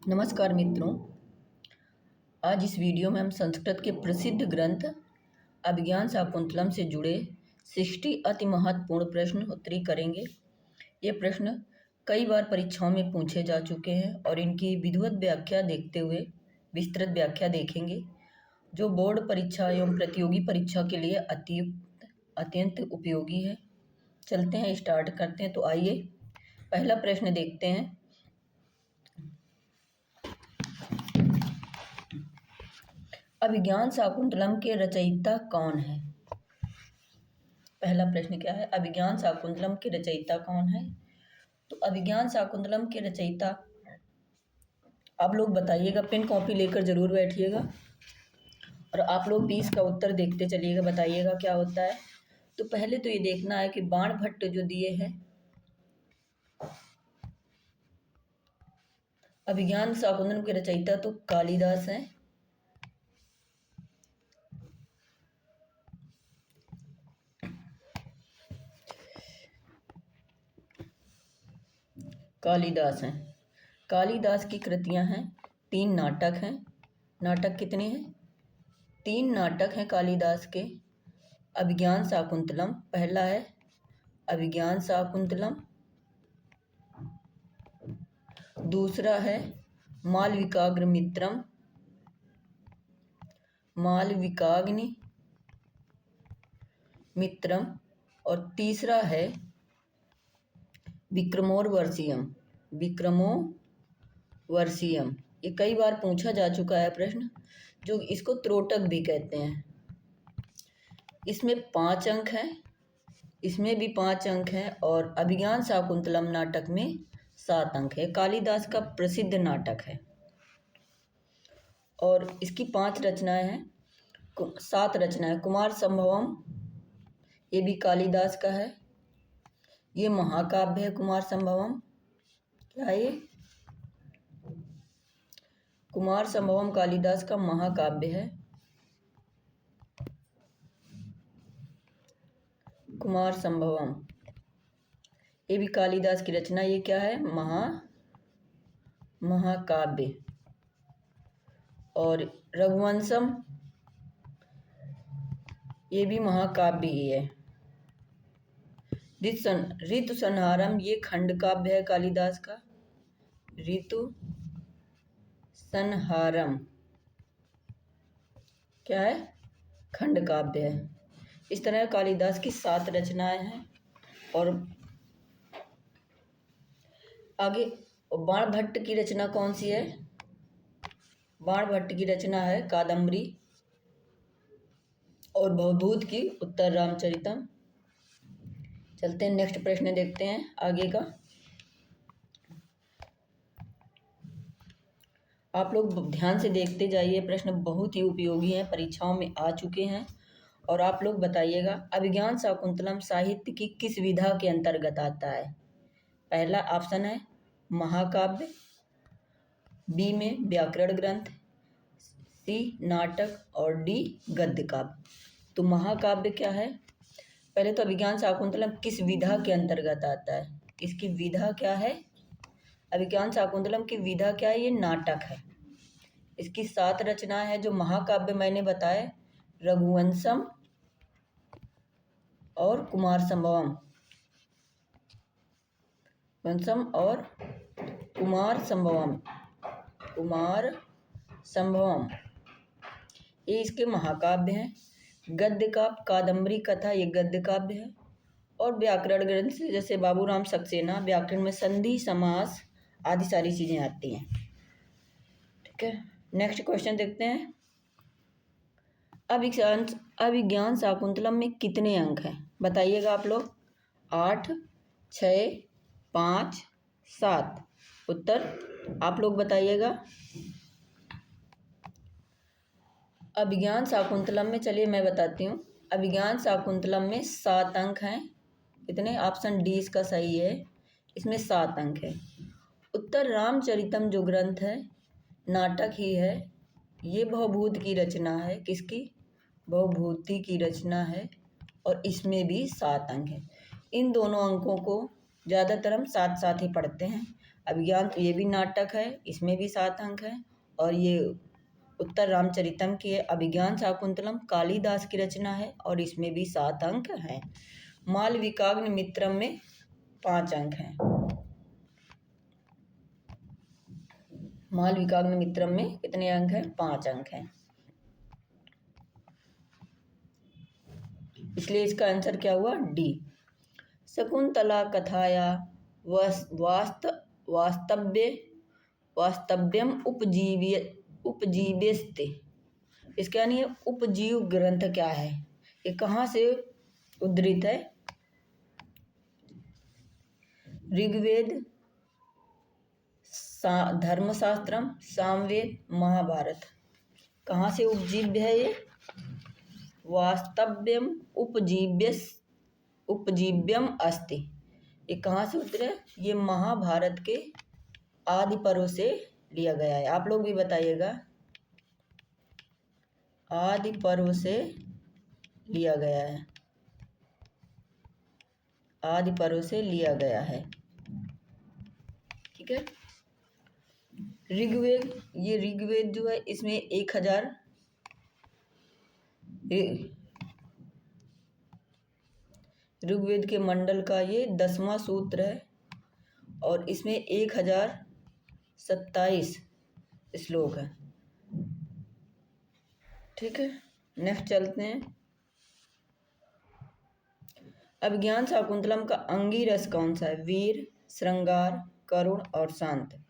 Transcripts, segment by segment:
नमस्कार मित्रों, आज इस वीडियो में हम संस्कृत के प्रसिद्ध ग्रंथ अभिज्ञान शाकुंतलम से जुड़े 60 अति महत्वपूर्ण प्रश्न उत्तरी करेंगे। ये प्रश्न कई बार परीक्षाओं में पूछे जा चुके हैं और इनकी विधिवत व्याख्या देखते हुए विस्तृत व्याख्या देखेंगे, जो बोर्ड परीक्षा एवं प्रतियोगी परीक्षा के लिए अत्यंत उपयोगी है। चलते हैं, स्टार्ट करते हैं। तो आइए पहला प्रश्न देखते हैं। अभिज्ञान शाकुंतलम के रचयिता कौन है? पहला प्रश्न क्या है? अभिज्ञान शाकुंतलम के रचयिता कौन है? तो अभिज्ञान शाकुंतलम के रचयिता आप लोग बताइएगा, पेन कॉपी लेकर जरूर बैठिएगा और आप लोग भी इसका उत्तर देखते चलिएगा, बताइएगा क्या होता है। तो पहले तो ये देखना है कि बाणभट्ट जो दिए हैं अभिज्ञान शाकुंतलम के रचयिता, तो कालिदास हैं। कालिदास की कृतियां हैं, 3 नाटक हैं। नाटक कितने हैं? 3 नाटक हैं कालिदास के। अभिज्ञान शाकुंतलम पहला है, अभिज्ञान शाकुंतलम। दूसरा है मालविकाग्निमित्रम, मालविकाग्नि मित्रम। और तीसरा है विक्रमोर्वशीयम, विक्रमोर्वशीयम। ये कई बार पूछा जा चुका है प्रश्न, जो इसको त्रोटक भी कहते हैं। इसमें 5 अंक हैं, इसमें भी 5 अंक हैं और अभिज्ञान शाकुंतलम नाटक में 7 अंक है। कालिदास का प्रसिद्ध नाटक है और इसकी 5 रचनाएं हैं, 7 रचनाएं। कुमार संभवम, ये भी कालिदास का है। ये महाकाव्य है कुमार संभवम। क्या है ये? कुमार संभवम कालिदास का महाकाव्य है। कुमार संभवम ये भी कालिदास की रचना। ये क्या है? महाकाव्य। और रघुवंशम ये भी महाकाव्य ही है। ऋतु संहारम ये खंड काव्य है कालिदास का। ऋतु संहारम क्या है? खंड काव्य है। इस तरह कालिदास की 7 रचनाएं हैं। और आगे बाणभट्ट की रचना कौन सी है? बाणभट्ट की रचना है कादम्बरी और भवभूत की उत्तर रामचरितम। चलते हैं, नेक्स्ट प्रश्न देखते हैं आगे का। आप लोग ध्यान से देखते जाइए, प्रश्न बहुत ही उपयोगी हैं, परीक्षाओं में आ चुके हैं। और आप लोग बताइएगा, अभिज्ञान शाकुंतलम साहित्य की किस विधा के अंतर्गत आता है? पहला ऑप्शन है महाकाव्य, बी में व्याकरण ग्रंथ, सी नाटक और डी गद्य काव्य। तो महाकाव्य क्या है? पहले तो अभिज्ञान शाकुंतलम किस विधा के अंतर्गत आता है? इसकी विधा क्या है? अभिज्ञान शाकुंतलम की विधा क्या है? ये नाटक है। इसकी 7 रचनाएं हैं। जो महाकाव्य मैंने बताए, रघुवंशम और कुमार संभवम, और कुमार संभवम ये इसके महाकाव्य हैं। गद्य काव्य कादम्बरी कथा ये गद्य काव्य है। और व्याकरण ग्रंथ से जैसे बाबूराम सक्सेना, व्याकरण में संधि समास आदि सारी चीज़ें आती हैं। ठीक है, नेक्स्ट क्वेश्चन देखते हैं। अभिज्ञान शाकुंतलम में कितने अंक हैं? बताइएगा आप लोग। 8, 6, 5, 7। उत्तर आप लोग बताइएगा। अभिज्ञान शाकुंतलम में, चलिए मैं बताती हूँ। अभिज्ञान शाकुंतलम में 7 अंक हैं। कितने? ऑप्शन डी इसका सही है, इसमें 7 अंक है। उत्तर रामचरितम जो ग्रंथ है, नाटक ही है। ये भवभूत की रचना है। किसकी? भवभूति की रचना है और इसमें भी 7 अंक है। इन दोनों अंकों को ज़्यादातर हम साथ साथ ही पढ़ते हैं। अभिज्ञान तो ये भी नाटक है, इसमें भी 7 अंक हैं। और ये उत्तर रामचरितम की है। अभिज्ञान शाकुंतलम कालिदास की रचना है और इसमें भी 7 अंक हैं। मालविकाग्नि मित्रम में 5 अंक हैं। मालविकाग्नि मित्रम में कितने अंक हैं? 5 अंक हैं। इसलिए इसका आंसर क्या हुआ? डी। शकुंतला कथाया वास्तव्यम उपजीव्यस्ते। इसका यानी उपजीव ग्रंथ क्या है? ये कहाँ से उद्धृत है? ऋग्वेद, धर्मशास्त्रम, सामवेद, महाभारत। कहाँ से उपजीव्य है ये? वास्तव्यम उपजीव्यम अस्ति। ये कहाँ से उतरे? ये महाभारत के आदि पर्व से लिया गया है। आप लोग भी बताइएगा। आदि पर्व से लिया गया है। आदि पर्व से लिया गया है। ठीक है। ऋग्वेद, ये ऋग्वेद जो है इसमें 1000 ऋग्वेद के मंडल का ये 10वां सूत्र है और इसमें 1027 श्लोक है। ठीक है। नेक्स्ट चलते हैं। अभिज्ञान शाकुंतलम का अंगी रस कौन सा है? वीर, श्रृंगार, करुण और शांत।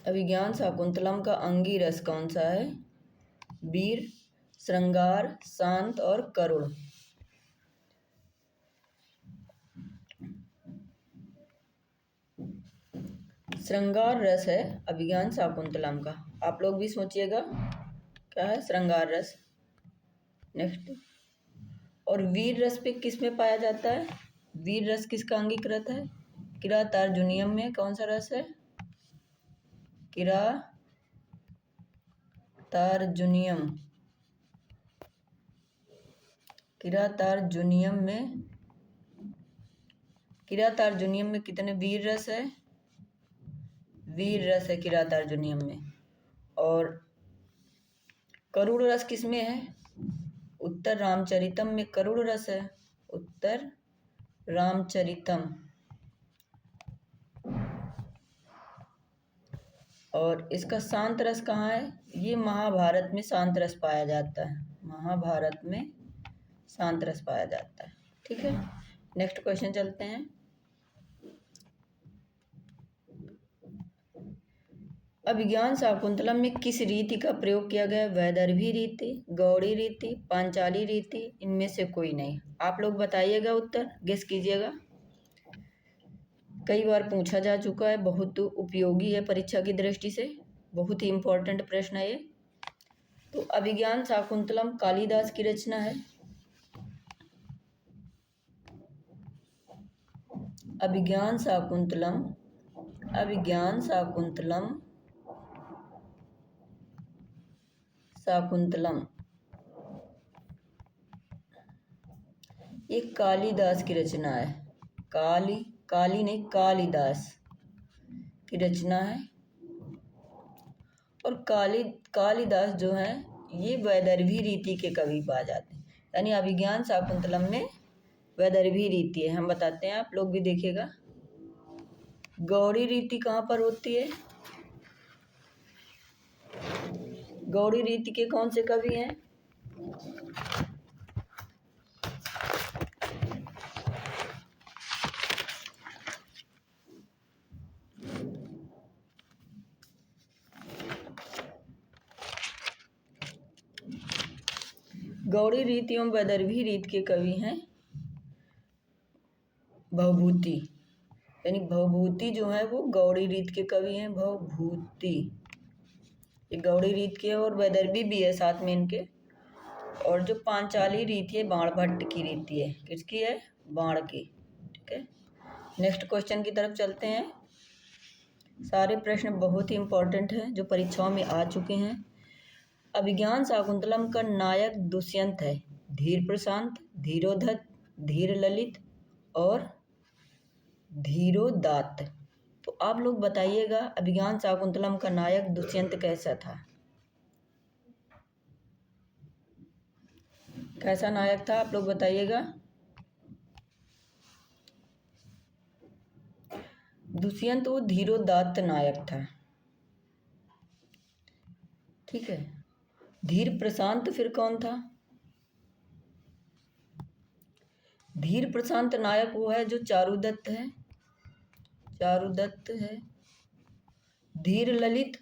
अभिज्ञान शाकुंतलम का अंगी रस कौन सा है? वीर, श्रृंगार, शांत और करुण। श्रृंगार रस है अभिज्ञान शाकुंतलम का। आप लोग भी सोचिएगा क्या है श्रृंगार रस। नेक्स्ट। और वीर रस पे किस में पाया जाता है? वीर रस किसका अंगीकृत है? किरातार्जुनीयम में। कौन सा रस है? किरातार्जुनीयम। किरातार्जुनीयम में कितने वीर रस है? वीर रस है किरातार्जुनीयम में। और करुण रस किसमें है? उत्तर रामचरितम में करुण रस है। उत्तर रामचरितम। और इसका शांत रस कहाँ है? ये महाभारत में शांत रस पाया जाता है। महाभारत में शांत रस पाया जाता है। ठीक है। नेक्स्ट क्वेश्चन चलते हैं। अभिज्ञान शाकुंतलम में किस रीति का प्रयोग किया गया? वैदर्भी रीति, गौड़ी रीति, पांचाली रीति, इनमें से कोई नहीं। आप लोग बताइएगा, उत्तर गेस कीजिएगा। कई बार पूछा जा चुका है, बहुत उपयोगी है परीक्षा की दृष्टि से, बहुत ही इम्पोर्टेंट प्रश्न है ये। तो अभिज्ञान शाकुंतलम कालिदास की रचना है। अभिज्ञान शाकुंतलम ये कालिदास की रचना है। काली नहीं, कालिदास की रचना है। और कालिदास जो है ये वैदर्भी रीति के कवि पाए जाते हैं। यानी अभिज्ञान शाकुंतलम में वैदर्भी रीति है। हम बताते हैं, आप लोग भी देखिएगा। गौड़ी रीति कहाँ पर होती है? गौड़ी रीति के कौन से कवि हैं? गौड़ी रीति एवं वैदर्भी रीति के कवि हैं भवभूति। यानी भवभूति जो है वो गौड़ी रीत के कवि हैं। भवभूति ये गौड़ी रीत के और वैदर्भी भी है साथ में इनके। और जो पांचाली रीति है बाणभट्ट की रीति है। किसकी है? बाण की। ठीक है। नेक्स्ट क्वेश्चन की तरफ चलते हैं। सारे प्रश्न बहुत ही इम्पोर्टेंट हैं जो परीक्षाओं में आ चुके हैं। अभिज्ञान शाकुंतलम का नायक दुष्यंत है। धीर प्रशांत, धीरोधत, धीर ललित और धीरोदात्त। तो आप लोग बताइएगा अभिज्ञान शाकुंतलम का नायक दुष्यंत कैसा था? कैसा नायक था आप लोग बताइएगा? दुष्यंत वो धीरोदात्त नायक था। ठीक है। धीर प्रशांत फिर कौन था? धीर प्रशांत नायक वो है जो चारुदत्त है, चारुदत्त है। धीर ललित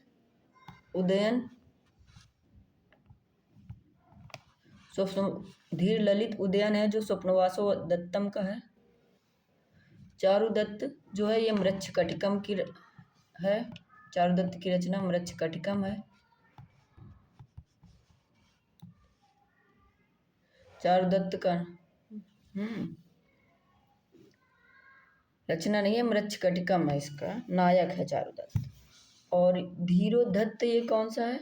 उदयन स्वप्न, धीर ललित उदयन है जो स्वप्नवासो दत्तम का है। चारुदत्त जो है ये मृच्छकटिकम की है, चारुदत्त की रचना मृच्छकटिकम है। चारुदत्त का रचना नहीं है, मृच्छकटिकम है, इसका नायक है चारुदत्त। और धीरोदत्त ये कौन सा है?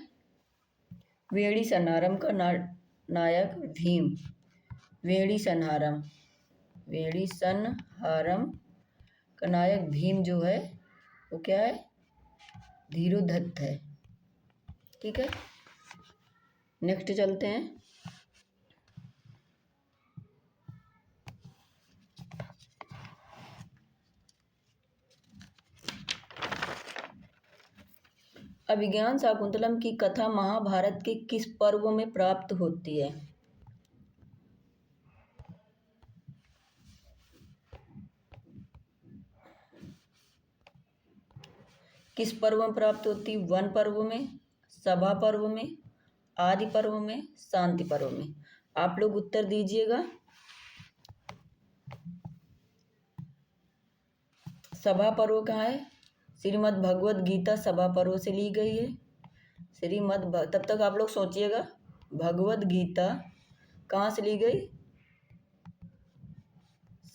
वेणी सन्हारम का नायक भीम। वेणी सन्हारम, वेणी सन्हारम का नायक भीम जो है वो क्या है? धीरोदत्त है। ठीक है, नेक्स्ट चलते हैं। अभिज्ञान शाकुंतलम की कथा महाभारत के किस पर्व में प्राप्त होती है? किस पर्व में प्राप्त होती? वन पर्व में, सभा पर्व में, आदि पर्व में, शांति पर्व में। आप लोग उत्तर दीजिएगा। सभा पर्व कहाँ है? श्रीमद् भगवद गीता सभा पर्व से ली गई है। तब तक आप लोग सोचिएगा भगवद गीता कहाँ से ली गई?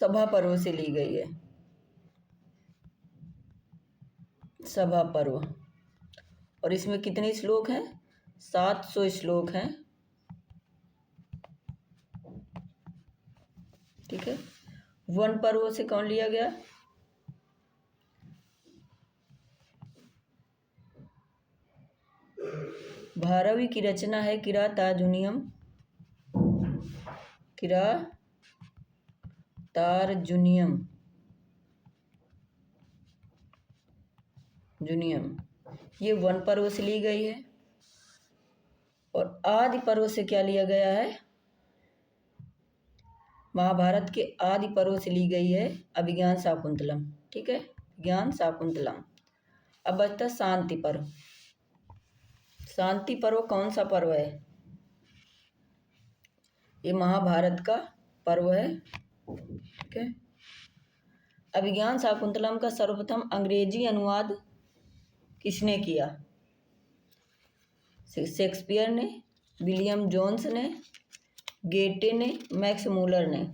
सभा पर्व से ली गई है, सभा पर्व। और इसमें कितने श्लोक हैं? 700 श्लोक हैं। ठीक है। वन पर्व से कौन लिया गया? भारवी की रचना है किरातार्जुनीयम, किरातार्जुनीयम, ये वन पर्व से ली गई है। और आदि पर्व से क्या लिया गया है? महाभारत के आदि पर्व से ली गई है अभिज्ञान शाकुंतलम। ठीक है, ज्ञान शाकुंतलम। अब बचता है शांति पर्व। शांति पर्व कौन सा पर्व है? ये महाभारत का पर्व है। ठीक है। अभिज्ञान शाकुंतलम का सर्वप्रथम अंग्रेजी अनुवाद किसने किया? शेक्सपियर ने, विलियम जोन्स ने, गेटे ने, मैक्स मूलर ने।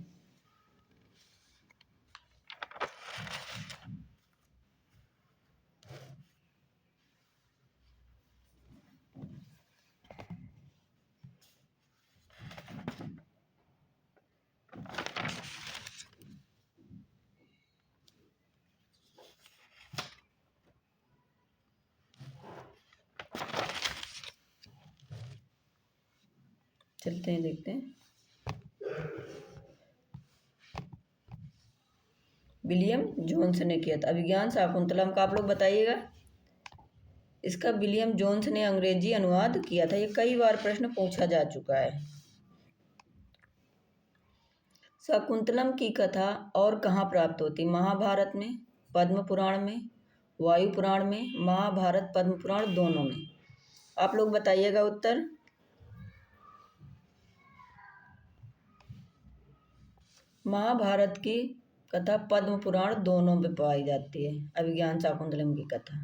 चलते हैं, देखते हैं। विलियम जोन्स ने किया था अभिज्ञान शाकुंतलम का। आप लोग बताइएगा। इसका विलियम जोन्स ने अंग्रेजी अनुवाद किया था। ये कई बार प्रश्न पूछा जा चुका है। शाकुंतलम की कथा और कहाँ प्राप्त होती? महाभारत में, पद्म पुराण में, वायु पुराण में, महाभारत पद्म पुराण दोनों में। आप लोग बताइएगा उत्तर। महाभारत की कथा पद्म पुराण दोनों में पाई जाती है अभिज्ञान शाकुंतलम की कथा।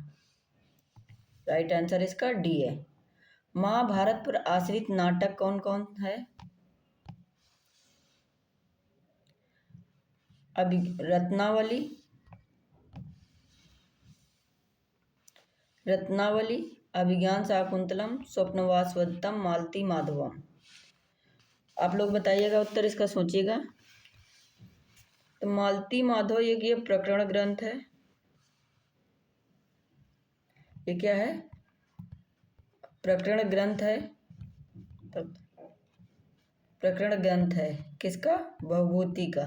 राइट आंसर इसका डी है। महाभारत पर आश्रित नाटक कौन कौन है? रत्नावली, अभिज्ञान शाकुंतलम, स्वप्नवासवदत्तम, मालती माधवम। आप लोग बताइएगा उत्तर इसका, सोचिएगा। तो मालती माधव ये प्रकरण ग्रंथ है। ये क्या है? प्रकरण ग्रंथ है। प्रकरण ग्रंथ है किसका? भवभूति का।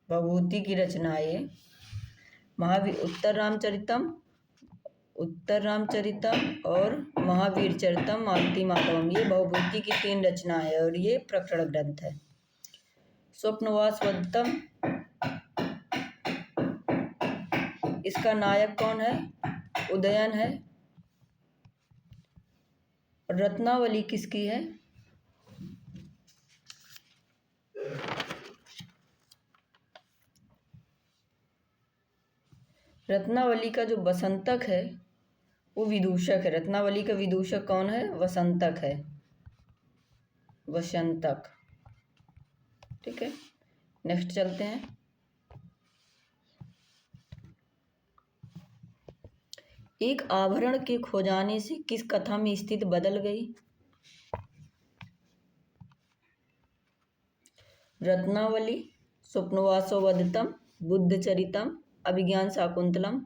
भवभूति की रचना है ये। महावीर उत्तर रामचरितम और महावीर चरितम मालती माधवम, ये भवभूति की 3 रचना है और ये प्रकरण ग्रंथ है। स्वप्नवासवदत्तम, इसका नायक कौन है? उदयन है। रत्नावली किसकी है? रत्नावली का जो वसंतक है वो विदूषक है। रत्नावली का विदूषक कौन है? वसंतक है। वसंतक, ठीक है। नेक्स्ट चलते हैं। एक आभरण के खो जाने से किस कथा में स्थिति बदल गई? रत्नावली, स्वप्नवासवदत्तम, बुद्धचरितम, अभिज्ञान शाकुंतलम।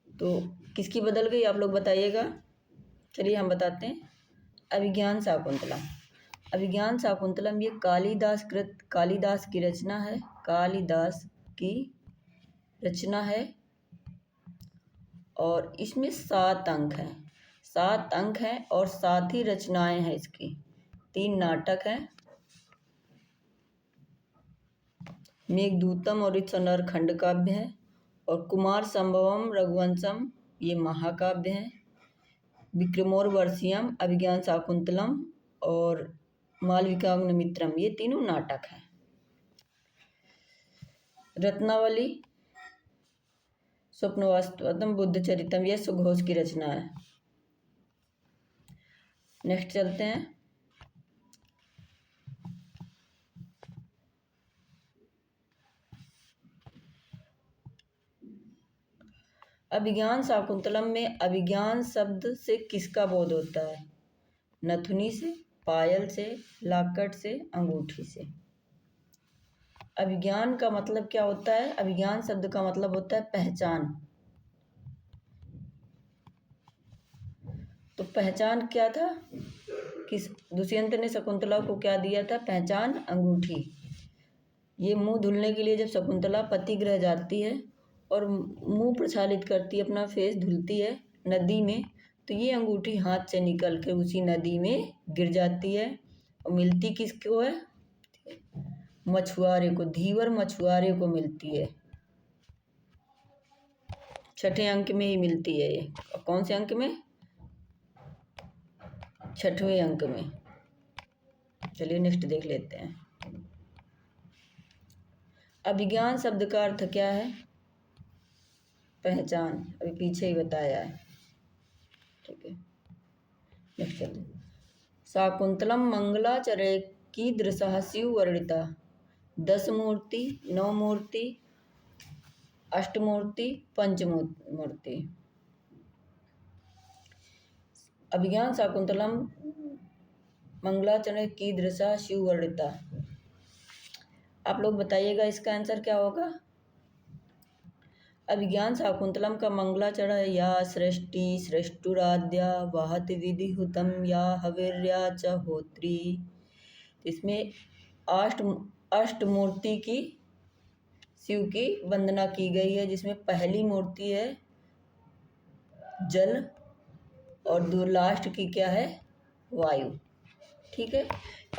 तो किसकी बदल गई आप लोग बताइएगा। चलिए हम बताते हैं। अभिज्ञान शाकुंतलम। अभिज्ञान शाकुंतलम ये कालिदास की रचना है। कालिदास की रचना है और इसमें 7 अंक हैं। 7 अंक हैं और 7 ही रचनाएं हैं इसकी। 3 नाटक हैं, मेघदूतम और ऋतुसंहार खंड काव्य है, और कुमार संभवम रघुवंशम ये महाकाव्य है। विक्रमोर्वशीयम, अभिज्ञान शाकुंतलम और मालविकाग्निमित्रम ये तीनों नाटक हैं। रत्नावली, स्वप्नवासवदत्तम, बुद्धचरितम ये सुघोष की रचना है। नेक्स्ट चलते हैं। अभिज्ञान शाकुंतलम में अभिज्ञान शब्द से किसका बोध होता है? नथुनी से, पायल से, लाकट से, अंगूठी से। अभिज्ञान का मतलब क्या होता है? अभिज्ञान शब्द का मतलब होता है पहचान। तो पहचान क्या था? किस दुष्यंत ने शकुंतला को क्या दिया था? पहचान, अंगूठी। ये मुंह धुलने के लिए जब शकुंतला पति गृह जाती है और मुंह प्रक्षालित करती है, अपना फेस धुलती है नदी में, तो ये अंगूठी हाथ से निकल के उसी नदी में गिर जाती है और मिलती किसको है? मछुआरे को, धीवर मछुआरे को मिलती है। 6ठे अंक में ही मिलती है ये। कौन से अंक में? 6वें अंक में। चलिए नेक्स्ट देख लेते हैं। अभिज्ञान शब्द का अर्थ क्या है? पहचान, अभी पीछे ही बताया है, ठीक है। नेक्स्ट चलते हैं। शाकुंतलम मंगलाचरे की दृशः शिव वर्णिता 10 मूर्ति, 9 मूर्ति, अष्टमूर्ति, पंचमूर्ति। अभिज्ञान शाकुंतलम मंगलाचरण की दृशा शिव वर्णिता। आप लोग बताइएगा इसका आंसर क्या होगा। अभिज्ञान शाकुंतलम का मंगलाचरण है या सृष्टि सृष्टुराद्या वाहत विधिहुतम या हविर्या च होत्री। इसमें अष्टमूर्ति की शिव की वंदना की गई है, जिसमें पहली मूर्ति है जल और 2 लास्ट की क्या है? वायु, ठीक है।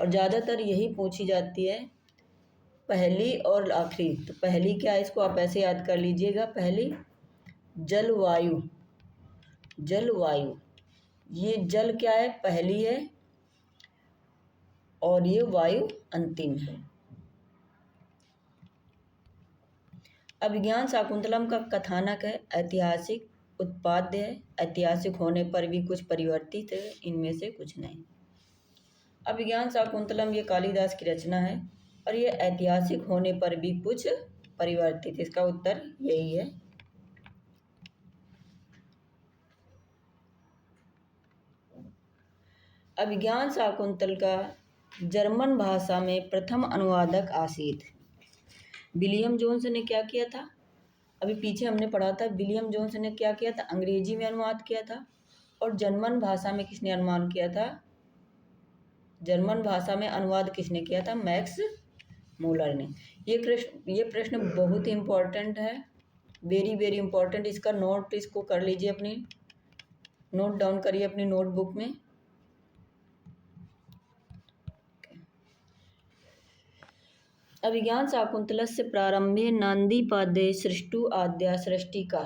और ज़्यादातर यही पूछी जाती है, पहली और आखिरी। तो पहली क्या है, इसको आप ऐसे याद कर लीजिएगा। पहली जल वायु, जल वायु, ये जल क्या है? पहली है और ये वायु अंतिम है। अभिज्ञान शाकुंतलम का कथानक है ऐतिहासिक, उत्पाद्य है, ऐतिहासिक होने पर भी कुछ परिवर्तित है, इनमें से कुछ नहीं। अभिज्ञान शाकुंतलम ये कालिदास की रचना है और ये ऐतिहासिक होने पर भी कुछ परिवर्तित। इसका उत्तर यही है। अभिज्ञान शाकुंतल का जर्मन भाषा में प्रथम अनुवादक आसीत। विलियम जोन्स ने क्या किया था? अभी पीछे हमने पढ़ा था, विलियम जोन्स ने क्या किया था? अंग्रेजी में अनुवाद किया था। और जर्मन भाषा में किसने अनुवाद किया था? जर्मन भाषा में अनुवाद किसने किया था? मैक्स मूलर ने। ये प्रश्न बहुत ही इम्पोर्टेंट है, वेरी वेरी इम्पोर्टेंट। इसका नोट इसको कर लीजिए, अपनी नोट डाउन करिए अपनी नोटबुक में। अभिज्ञान शाकुंतलस्य प्रारंभे नांदीपादे सृष्टु आद्या सृष्टिका।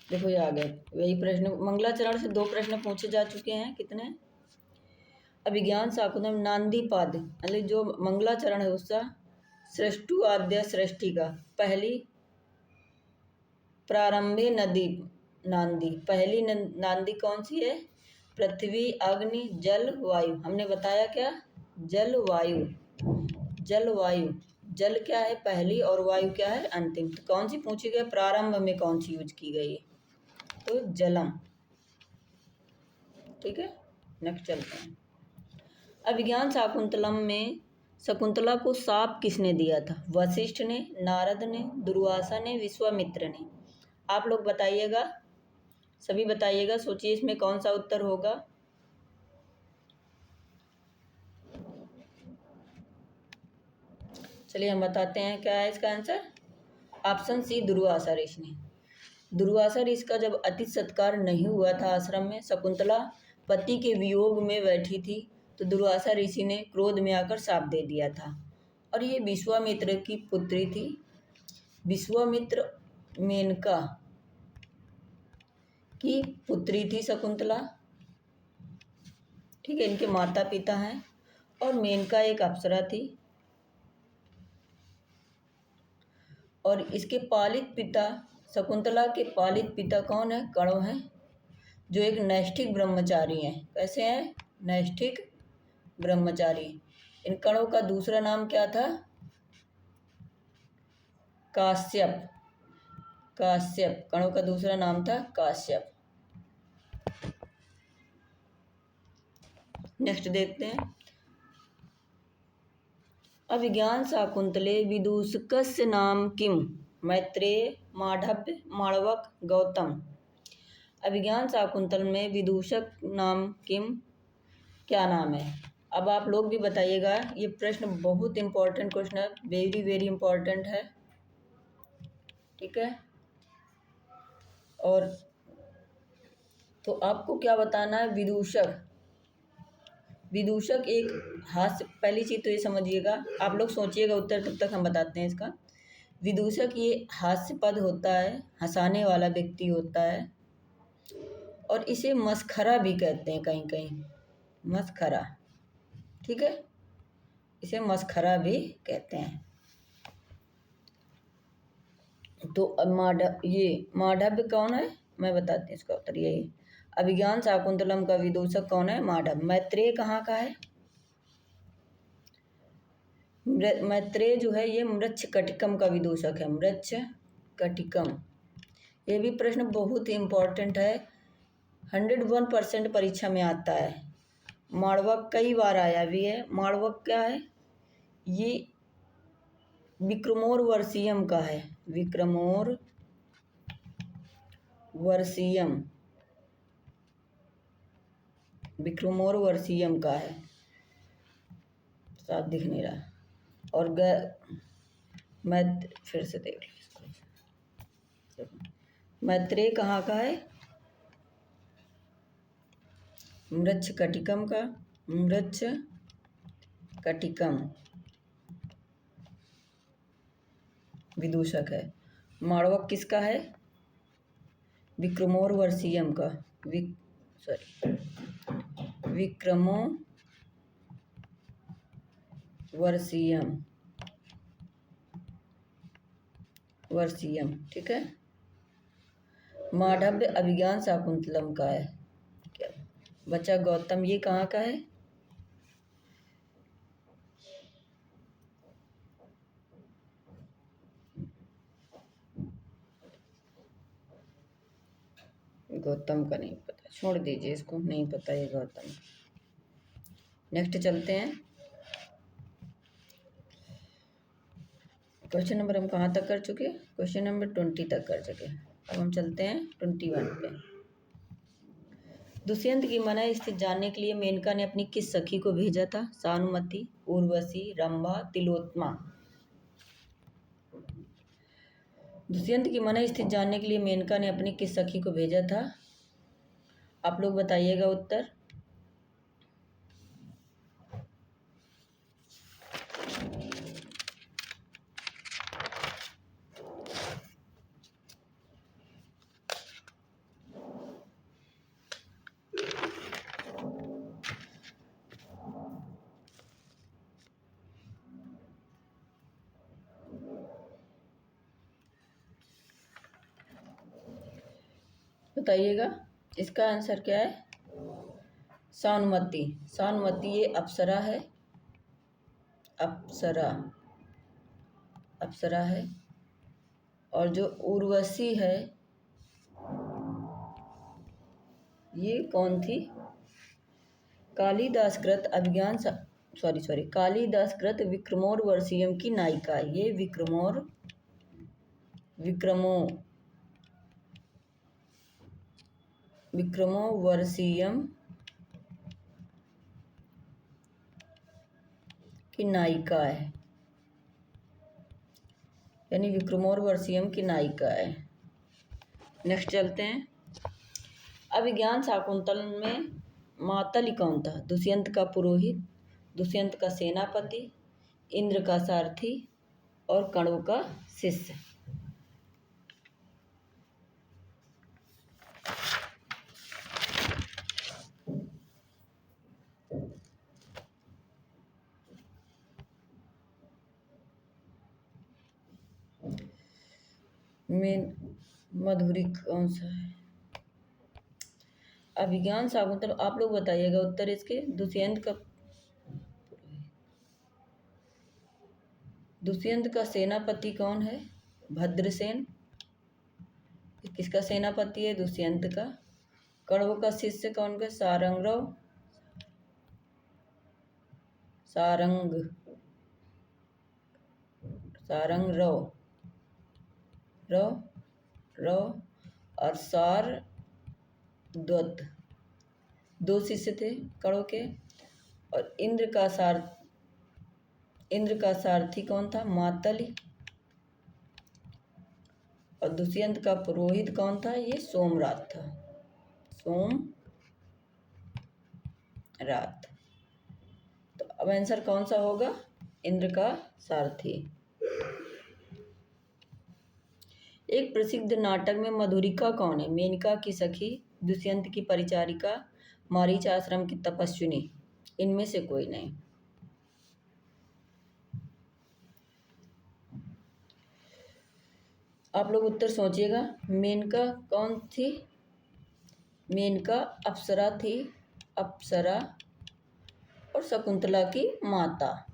देखो ये आ गए वही प्रश्न। मंगलाचरण से 2 प्रश्न पूछे जा चुके हैं। कितने? अभिज्ञान शाकुंतलम नांदीपाद मतलब जो मंगलाचरण है उसका सृष्टु आद्या सृष्टिका। पहली प्रारंभे नदी नांदी, पहली नांदी कौन सी है? पृथ्वी, अग्नि, जल, वायु। हमने बताया क्या? जल वायु। जल वायु, जल क्या है पहली और वायु क्या है अंतिम। तो कौन सी पूछी गई? प्रारंभ में कौन सी यूज की गई? तो जलम। ठीक है, नेक्स्ट चलते हैं। अभिज्ञान शाकुंतलम में शकुंतला को शाप किसने दिया था? वशिष्ठ ने, नारद ने, दुर्वासा ने, विश्वामित्र ने। आप लोग बताइएगा, सभी बताइएगा, सोचिए इसमें कौन सा उत्तर होगा। चलिए हम बताते हैं क्या है इसका आंसर। ऑप्शन सी दुर्वासा ऋषि ने। दुर्वासा ऋषि का जब अतिथि सत्कार नहीं हुआ था आश्रम में, शकुंतला पति के वियोग में बैठी थी, तो दुर्वासा ऋषि ने क्रोध में आकर शाप दे दिया था। और ये विश्वामित्र की पुत्री थी। विश्वामित्र मेनका की पुत्री थी शकुंतला। ठीक है, इनके माता पिता हैं। और मेनका एक अप्सरा थी। और इसके पालित पिता, शकुंतला के पालित पिता कौन है? कणव हैं, जो एक नैष्ठिक ब्रह्मचारी हैं। कैसे हैं? नैष्ठिक ब्रह्मचारी। इन कणों का दूसरा नाम क्या था? काश्यप। काश्यप, कणों का दूसरा नाम था काश्यप। नेक्स्ट देखते हैं। अभिज्ञान शाकुंतले विदूषकस्य नाम किम? मैत्रेय, मांडव्य, माणवक, गौतम। अभिज्ञान शाकुंतल में विदूषक नाम किम, क्या नाम है? अब आप लोग भी बताइएगा। ये प्रश्न बहुत इंपॉर्टेंट क्वेश्चन है, वेरी वेरी इंपॉर्टेंट है। ठीक है, और तो आपको क्या बताना है? विदूषक। विदूषक एक हास्य, पहली चीज तो ये समझिएगा, आप लोग सोचिएगा उत्तर, तब तक हम बताते हैं इसका। विदूषक ये हास्यपद होता है, हंसाने वाला व्यक्ति होता है। और इसे मस्खरा भी कहते हैं कहीं कहीं, मस्खरा। ठीक है, इसे मस्खरा भी कहते हैं। तो ये मांडव्य कौन है? मैं बताती हूँ इसका उत्तर। यही अभिज्ञान शाकुंतलम का विदूषक कौन है? मांडव्य। मैत्रेय कहाँ का है? मैत्रेय जो है ये मृच्छ कटिकम का विदूषक है। मृच्छ कटिकम। ये भी प्रश्न बहुत ही इम्पोर्टेंट है, 101% परीक्षा में आता है। माणवक कई बार आया भी है। माणवक क्या है? ये विक्रमोर वर्षीयम का है। विक्रमोर वर्षीयम, विक्रमोर वर्षीयम का है। साफ दिख नहीं रहा। और मैं फिर से देख लो इसको। मैत्रेय कहाँ का है? मृच्छ कटिकम का। मृच्छ कटिकम विदूषक है। माणवक किसका है? विक्रमोर वर्षीयम का। विक्रमो वर्षीयम, वर्षीयम। ठीक है। मांडव्य अभिज्ञान शाकुंतलम का है। क्या बचा? गौतम, ये कहाँ का है? गौतम का नहीं पता, छोड़ दीजिए, इसको नहीं पता ये गौतम। नेक्स्ट चलते हैं। क्वेश्चन नंबर हम कहाँ तक कर चुके? क्वेश्चन नंबर 20 तक कर चुके। अब हम चलते हैं 21 पे। दुष्यंत की मना स्थिति जानने के लिए मेनका ने अपनी किस सखी को भेजा था? सानुमति, उर्वशी, रंभा, तिलोत्तमा। दुष्यंत की मना स्थिति जानने के लिए मेनका ने अपनी किस सखी को भेजा था? आप लोग बताइएगा उत्तर। बताइएगा इसका आंसर क्या है? सानुमति। सानुमति ये अप्सरा है, अप्सरा, अप्सरा है। और जो उर्वशी है ये कौन थी? कालिदास कृत अभिज्ञान कालिदास कृत विक्रमोर्वशीयम की नायिका। ये विक्रमोर्वशीयम की नायिका है, यानी विक्रमोर्वशीयम की नायिका है। नेक्स्ट चलते हैं। अभिज्ञान शाकुंतल में मातली कौन था? दुष्यंत का पुरोहित, दुष्यंत का सेनापति, इंद्र का सारथी और कण्व का शिष्य। मधुरी कौन सा है? अभिज्ञान शाकुंतल, आप लोग बताइएगा उत्तर इसके। दुष्यंत का सेनापति कौन है? भद्रसेन। किसका सेनापति है? दुष्यंत का। कण्व का शिष्य कौन का? सारंग और सारद्वत, दो शिष्य थे कण्व के। और इंद्र का सारथी कौन था? मातली। और दुष्यंत का पुरोहित कौन था? ये सोमरात था, सोमरात। तो अब आंसर कौन सा होगा? इंद्र का सारथी। एक प्रसिद्ध नाटक में मधुरिका कौन है? मेनका की सखी, दुष्यंत की परिचारिका, मारीच आश्रम की तपस्विनी। इनमें से कोई नहीं। आप लोग उत्तर सोचिएगा। मेनका कौन थी? मेनका अप्सरा थी, अप्सरा। और शकुंतला की माता।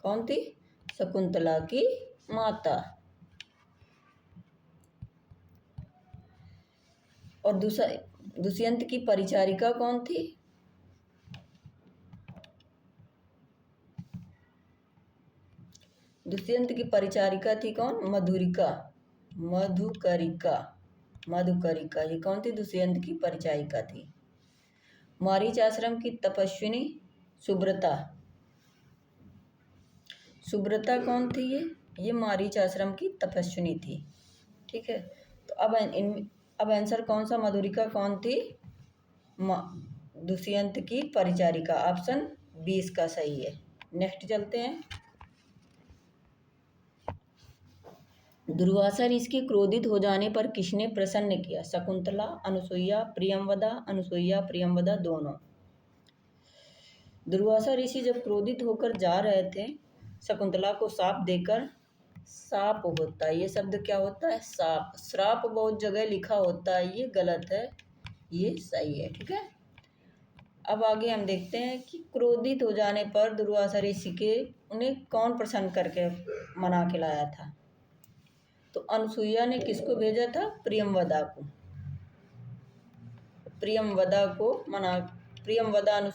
कौन थी? शकुंतला की माता। और दुष्यंत की परिचारिका कौन थी? दुष्यंत की परिचारिका थी कौन? मधुकरिका। ये कौन थी? दुष्यंत की परिचारिका थी। मारीच आश्रम की तपस्विनी सुब्रता कौन थी? ये मारीच आश्रम की तपस्विनी थी। ठीक है। तो अब आंसर कौन सा? मधुरिका कौन थी? दुष्यंत की परिचारिका। ऑप्शन 20 का सही है। नेक्स्ट चलते हैं। दुर्वासा ऋषि के क्रोधित हो जाने पर किसने प्रसन्न किया? शकुंतला, अनुसुईया, प्रियंवदा दोनों। दुर्वासा ऋषि जब क्रोधित होकर जा रहे थे शकुंतला को शाप देकर, शाप होता है, ये शब्द क्या होता है? शाप। श्राप बहुत जगह लिखा होता है, ये गलत है, ये सही है। ठीक है। अब आगे हम देखते हैं कि क्रोधित हो जाने पर दुर्वासा ऋषि के उन्हें कौन प्रसन्न करके मना के लाया था? तो अनुसुईया ने किसको भेजा था? प्रियंवदा को। प्रियमवदा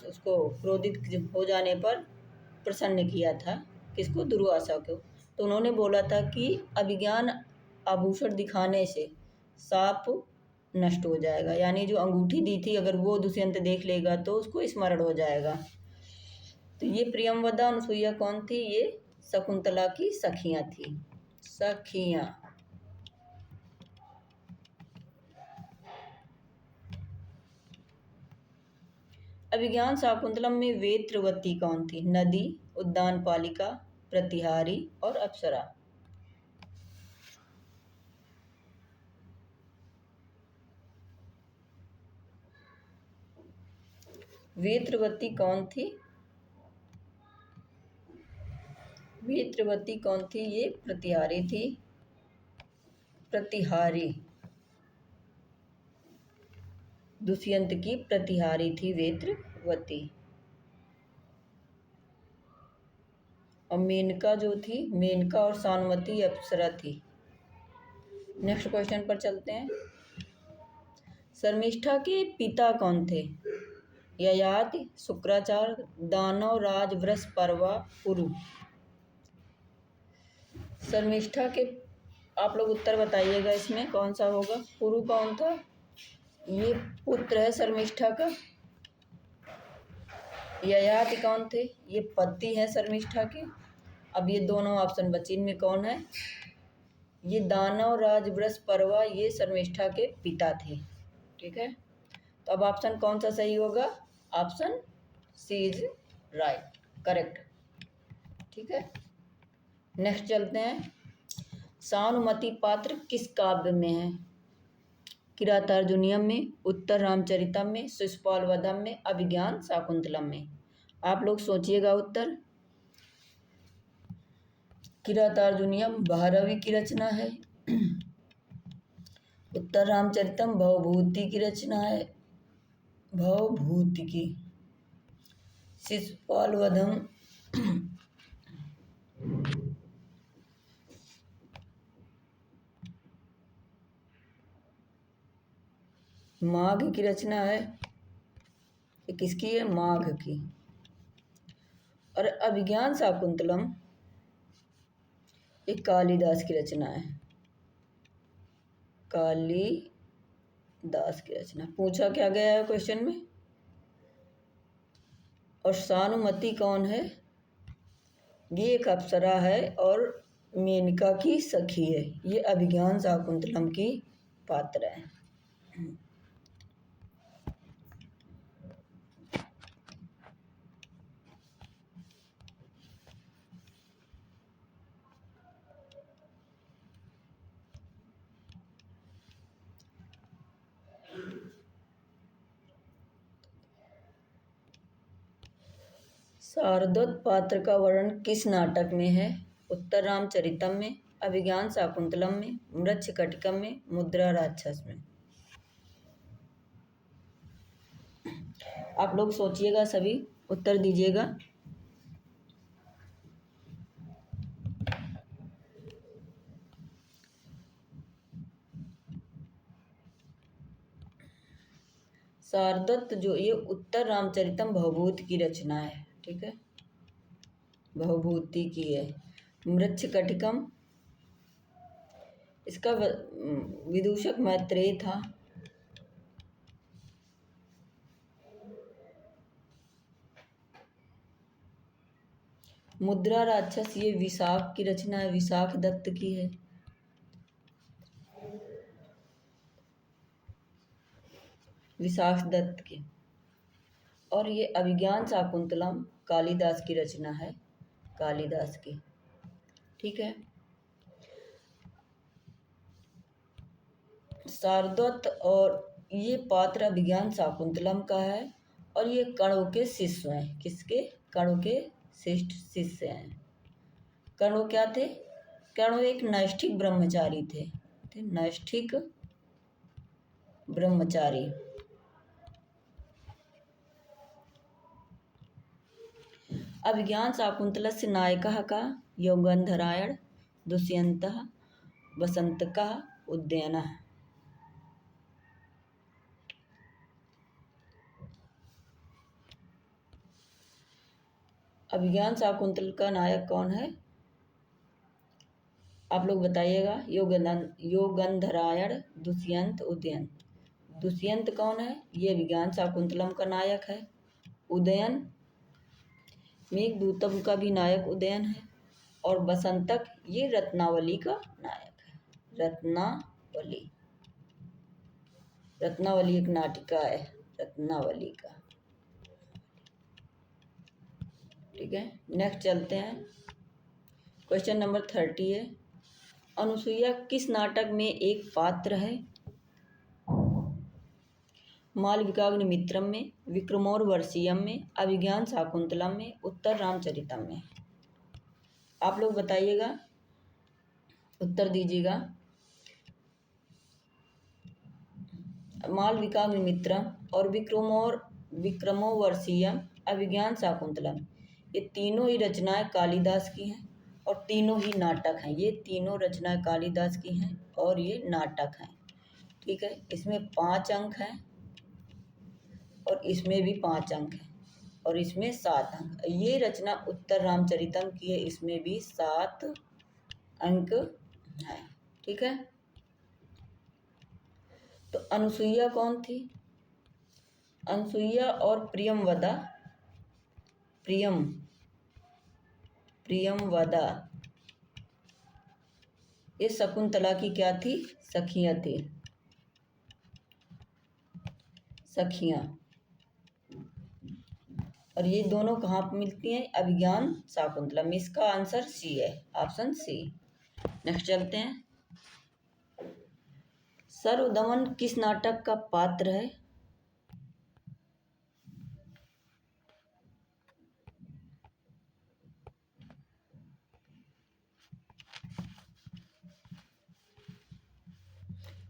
उसको क्रोधित हो जाने पर प्रसन्न किया था, किसको, दुर्वासा को। तो उन्होंने बोला था कि अभिज्ञान आभूषण दिखाने से शाप नष्ट हो जाएगा, यानी जो अंगूठी दी थी अगर वो दुष्यंत देख लेगा तो उसको स्मरण हो जाएगा। तो ये प्रियमवदा अनुसुईया कौन थी, ये शकुंतला की सखियां थी, सखियां। अभिज्ञान शाकुंतलम में वेत्रवती कौन थी, नदी, उद्यान पालिका, प्रतिहारी और अप्सरा। वेत्रवती कौन थी, वेत्रवती कौन थी, ये प्रतिहारी थी, प्रतिहारी, दुष्यंत की प्रतिहारी थी वेत्रवती। और मेनका जो थी, मेनका और सानुमती अप्सरा थी। नेक्स्ट क्वेश्चन पर चलते हैं। शर्मिष्ठा के पिता कौन थे, ययाति, शुक्राचार्य, दानव राज, वृषपर्वा, पुरु। शर्मिष्ठा के आप लोग उत्तर बताइएगा, इसमें कौन सा होगा। पुरु कौन था, ये पुत्र है शर्मिष्ठा का। ययाति कौन थे, ये पति है शर्मिष्ठा के। अब ये दोनों ऑप्शन बचे, इनमें कौन है, ये दानव राज वृषपर्वा, ये शर्मिष्ठा के पिता थे। ठीक है, तो अब ऑप्शन कौन सा सही होगा, option C is right, correct. ठीक है, नेक्स्ट चलते हैं। सानुमति पात्र किस काव्य में है, किरातार्जुनीयम में, उत्तर रामचरितम में, शिशुपाल वधम में, अभिज्ञान शाकुंतलम में। आप लोग सोचिएगा उत्तर। किरातार्जुनीयम भारवी की रचना है, उत्तर रामचरितम भवभूति की रचना है, भवभूति की, शिशुपाल वधम माघ की रचना है, ये किसकी है, माघ की। और अभिज्ञान शाकुंतलम एक कालिदास की रचना है, कालिदास की रचना। पूछा क्या गया है क्वेश्चन में। और सानुमति कौन है, ये एक अप्सरा है और मेनका की सखी है, ये अभिज्ञान शाकुंतलम की पात्र है। शारदोत पात्र का वर्णन किस नाटक में है, उत्तर रामचरितम में, अभिज्ञान शाकुंतलम में, मृच्छकटिकम में, मुद्रा राक्षस में। आप लोग सोचिएगा, सभी उत्तर दीजिएगा। शारदत्त जो ये उत्तर रामचरितम भवभूति की रचना है, ठीक है, भवभूति की है। मृच्छकटिकम इसका विदूषक मैत्रेय था। मुद्रा राक्षस ये विशाख की रचना है, विशाख दत्त की है। विशाख दत्त की। और ये अभिज्ञान शाकुंतलम कालिदास की रचना है, कालिदास की। ठीक है, शारदत्त और ये पात्र अभिज्ञान शाकुंतलम का है और ये कणों के शिष्य हैं, किसके, कणों के श्रेष्ठ शिष्य हैं। कणों क्या थे, कणों एक नैष्ठिक ब्रह्मचारी थे, नैष्ठिक ब्रह्मचारी। अभिज्ञान शाकुंतलस्य नायकः का यौगन्धरायण, दुष्यन्तः, वसन्तकः, उदयनः। अभिज्ञान शाकुंतल का नायक कौन है? आप लोग बताइएगा। योगंधरायण, दुष्यंत, उदयन। दुष्यंत कौन है? ये अभिज्ञान शाकुंतलम का नायक है। उदयन, मेघदूतम का भी नायक उदयन है। और बसंतक ये रत्नावली का नायक है। रत्नावली, रत्नावली एक नाटिका है, रत्नावली का। ठीक है, नेक्स्ट चलते हैं। क्वेश्चन नंबर 30 है, अनुसुईया किस नाटक में एक पात्र है? मालविकाग्निमित्रम में, विक्रमोर्वशीयम में, अभिज्ञान शाकुंतलम में, उत्तर रामचरितम में। आप लोग बताइएगा, उत्तर दीजिएगा। मालविकाग्निमित्रम और विक्रमोर्वशीयम, अभिज्ञान शाकुंतलम, ये तीनों ही रचनाएं कालिदास की हैं और तीनों ही नाटक हैं। ये तीनों रचनाएं कालिदास की हैं और ये नाटक हैं। ठीक है, इसमें 5 अंक हैं और इसमें भी 5 अंक हैं और इसमें 7 अंक। ये रचना उत्तर रामचरितम की है, इसमें भी 7 अंक हैं। ठीक है, तो अनुसुईया कौन थी? अनुसुईया और प्रियमवदा, प्रियमवदा ये शकुंतला की क्या थी? सखियां थी, सखियां। और ये दोनों कहाँ पर मिलती हैं? अभिज्ञान शाकुंतलम। इसका आंसर सी है, ऑप्शन सी। नेक्स्ट चलते हैं। सर्वदमन किस नाटक का पात्र है?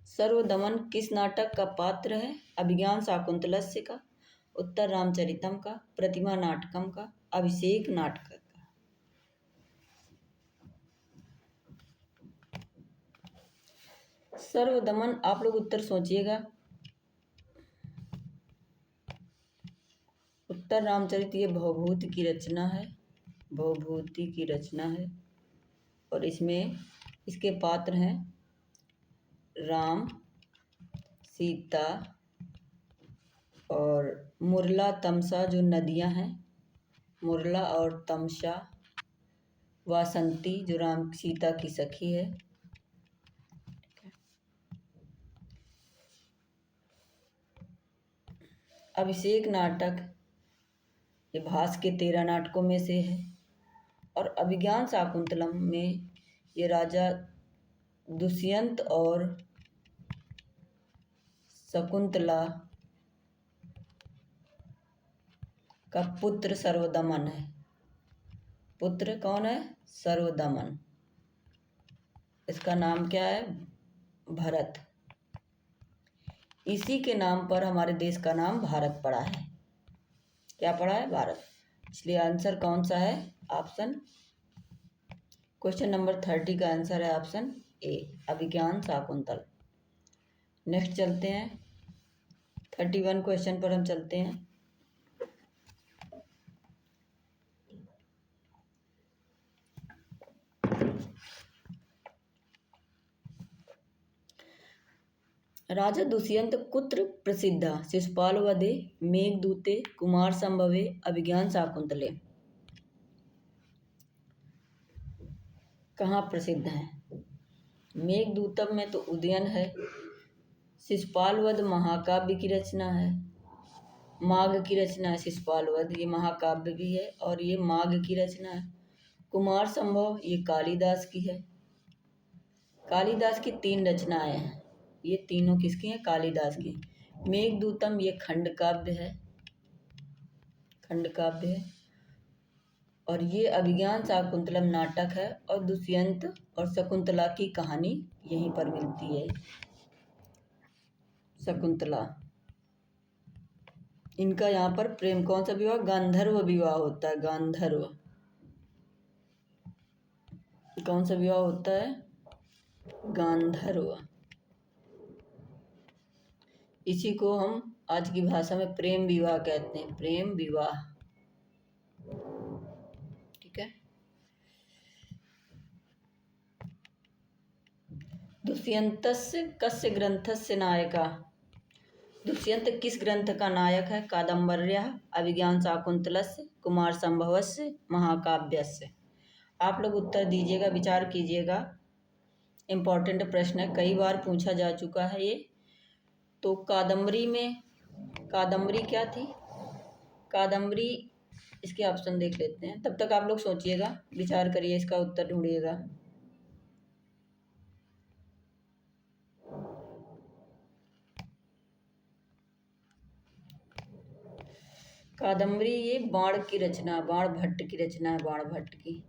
सर्वदमन किस नाटक का पात्र है? अभिज्ञान शाकुंतलस्य का, उत्तर रामचरितम का, प्रतिमा नाटकम का, अभिषेक नाटक का। सर्वदमन, आप लोग उत्तर सोचिएगा। उत्तर रामचरित ये भवभूति की रचना है, भवभूति की रचना है। और इसमें इसके पात्र हैं राम, सीता और मुरला, तमसा जो नदियां हैं, मुरला और तमसा, वासंती जो राम सीता की सखी है। अभिषेक नाटक ये भास के 13 नाटकों में से है। और अभिज्ञान शाकुंतलम में ये राजा दुष्यंत और शकुंतला का पुत्र सर्वदमन है। पुत्र कौन है? सर्वदमन। इसका नाम क्या है? भरत। इसी के नाम पर हमारे देश का नाम भारत पड़ा है। क्या पड़ा है? भारत। इसलिए आंसर कौन सा है? ऑप्शन, क्वेश्चन नंबर 30 का आंसर है option A, Abhigyan Shakuntal. Next चलते हैं, 31 क्वेश्चन पर हम चलते हैं। राजा दुष्यंत कुत्र प्रसिद्ध शिशुपाल वधे, मेघदूते, कुमार संभवे, अभिज्ञान शाकुंतले। कहाँ प्रसिद्ध है? मेघदूतम में तो उदयन है। शिशुपाल वध महाकाव्य की रचना है, माघ की रचना है। शिशुपाल वध ये महाकाव्य भी है और ये माघ की रचना है। कुमार संभव ये कालिदास की है। कालिदास की 3 रचनाएं हैं, ये तीनों किसकी हैं? कालिदास की। मेघदूतम ये खंड काव्य है, खंड काव्य है। और ये अभिज्ञान शाकुंतलम नाटक है। और दुष्यंत और शकुंतला की कहानी यहीं पर मिलती है। शकुंतला, इनका यहाँ पर प्रेम, कौन सा विवाह? गांधर्व विवाह होता है। गांधर्व, कौन सा विवाह होता है? गांधर्व। इसी को हम आज की भाषा में प्रेम विवाह कहते हैं। प्रेम विवाह। ठीक है। दुष्यन्तस्य कस्य ग्रंथस्य नायका। दुष्यंत किस ग्रंथ का नायक है? कादम्बर्यः, अभिज्ञान शाकुंतलस्य, कुमार संभवस्य, महाकाव्यस्य। आप लोग उत्तर दीजिएगा, विचार कीजिएगा। इम्पोर्टेंट प्रश्न है, कई बार पूछा जा चुका है ये। तो कादम्बरी में, कादम्बरी क्या थी? कादम्बरी, इसके ऑप्शन देख लेते हैं। तब तक आप लोग सोचिएगा, विचार करिए, इसका उत्तर ढूंढिएगा। कादम्बरी ये बाण की रचना, बाण भट्ट की रचना है, बाण भट्ट की।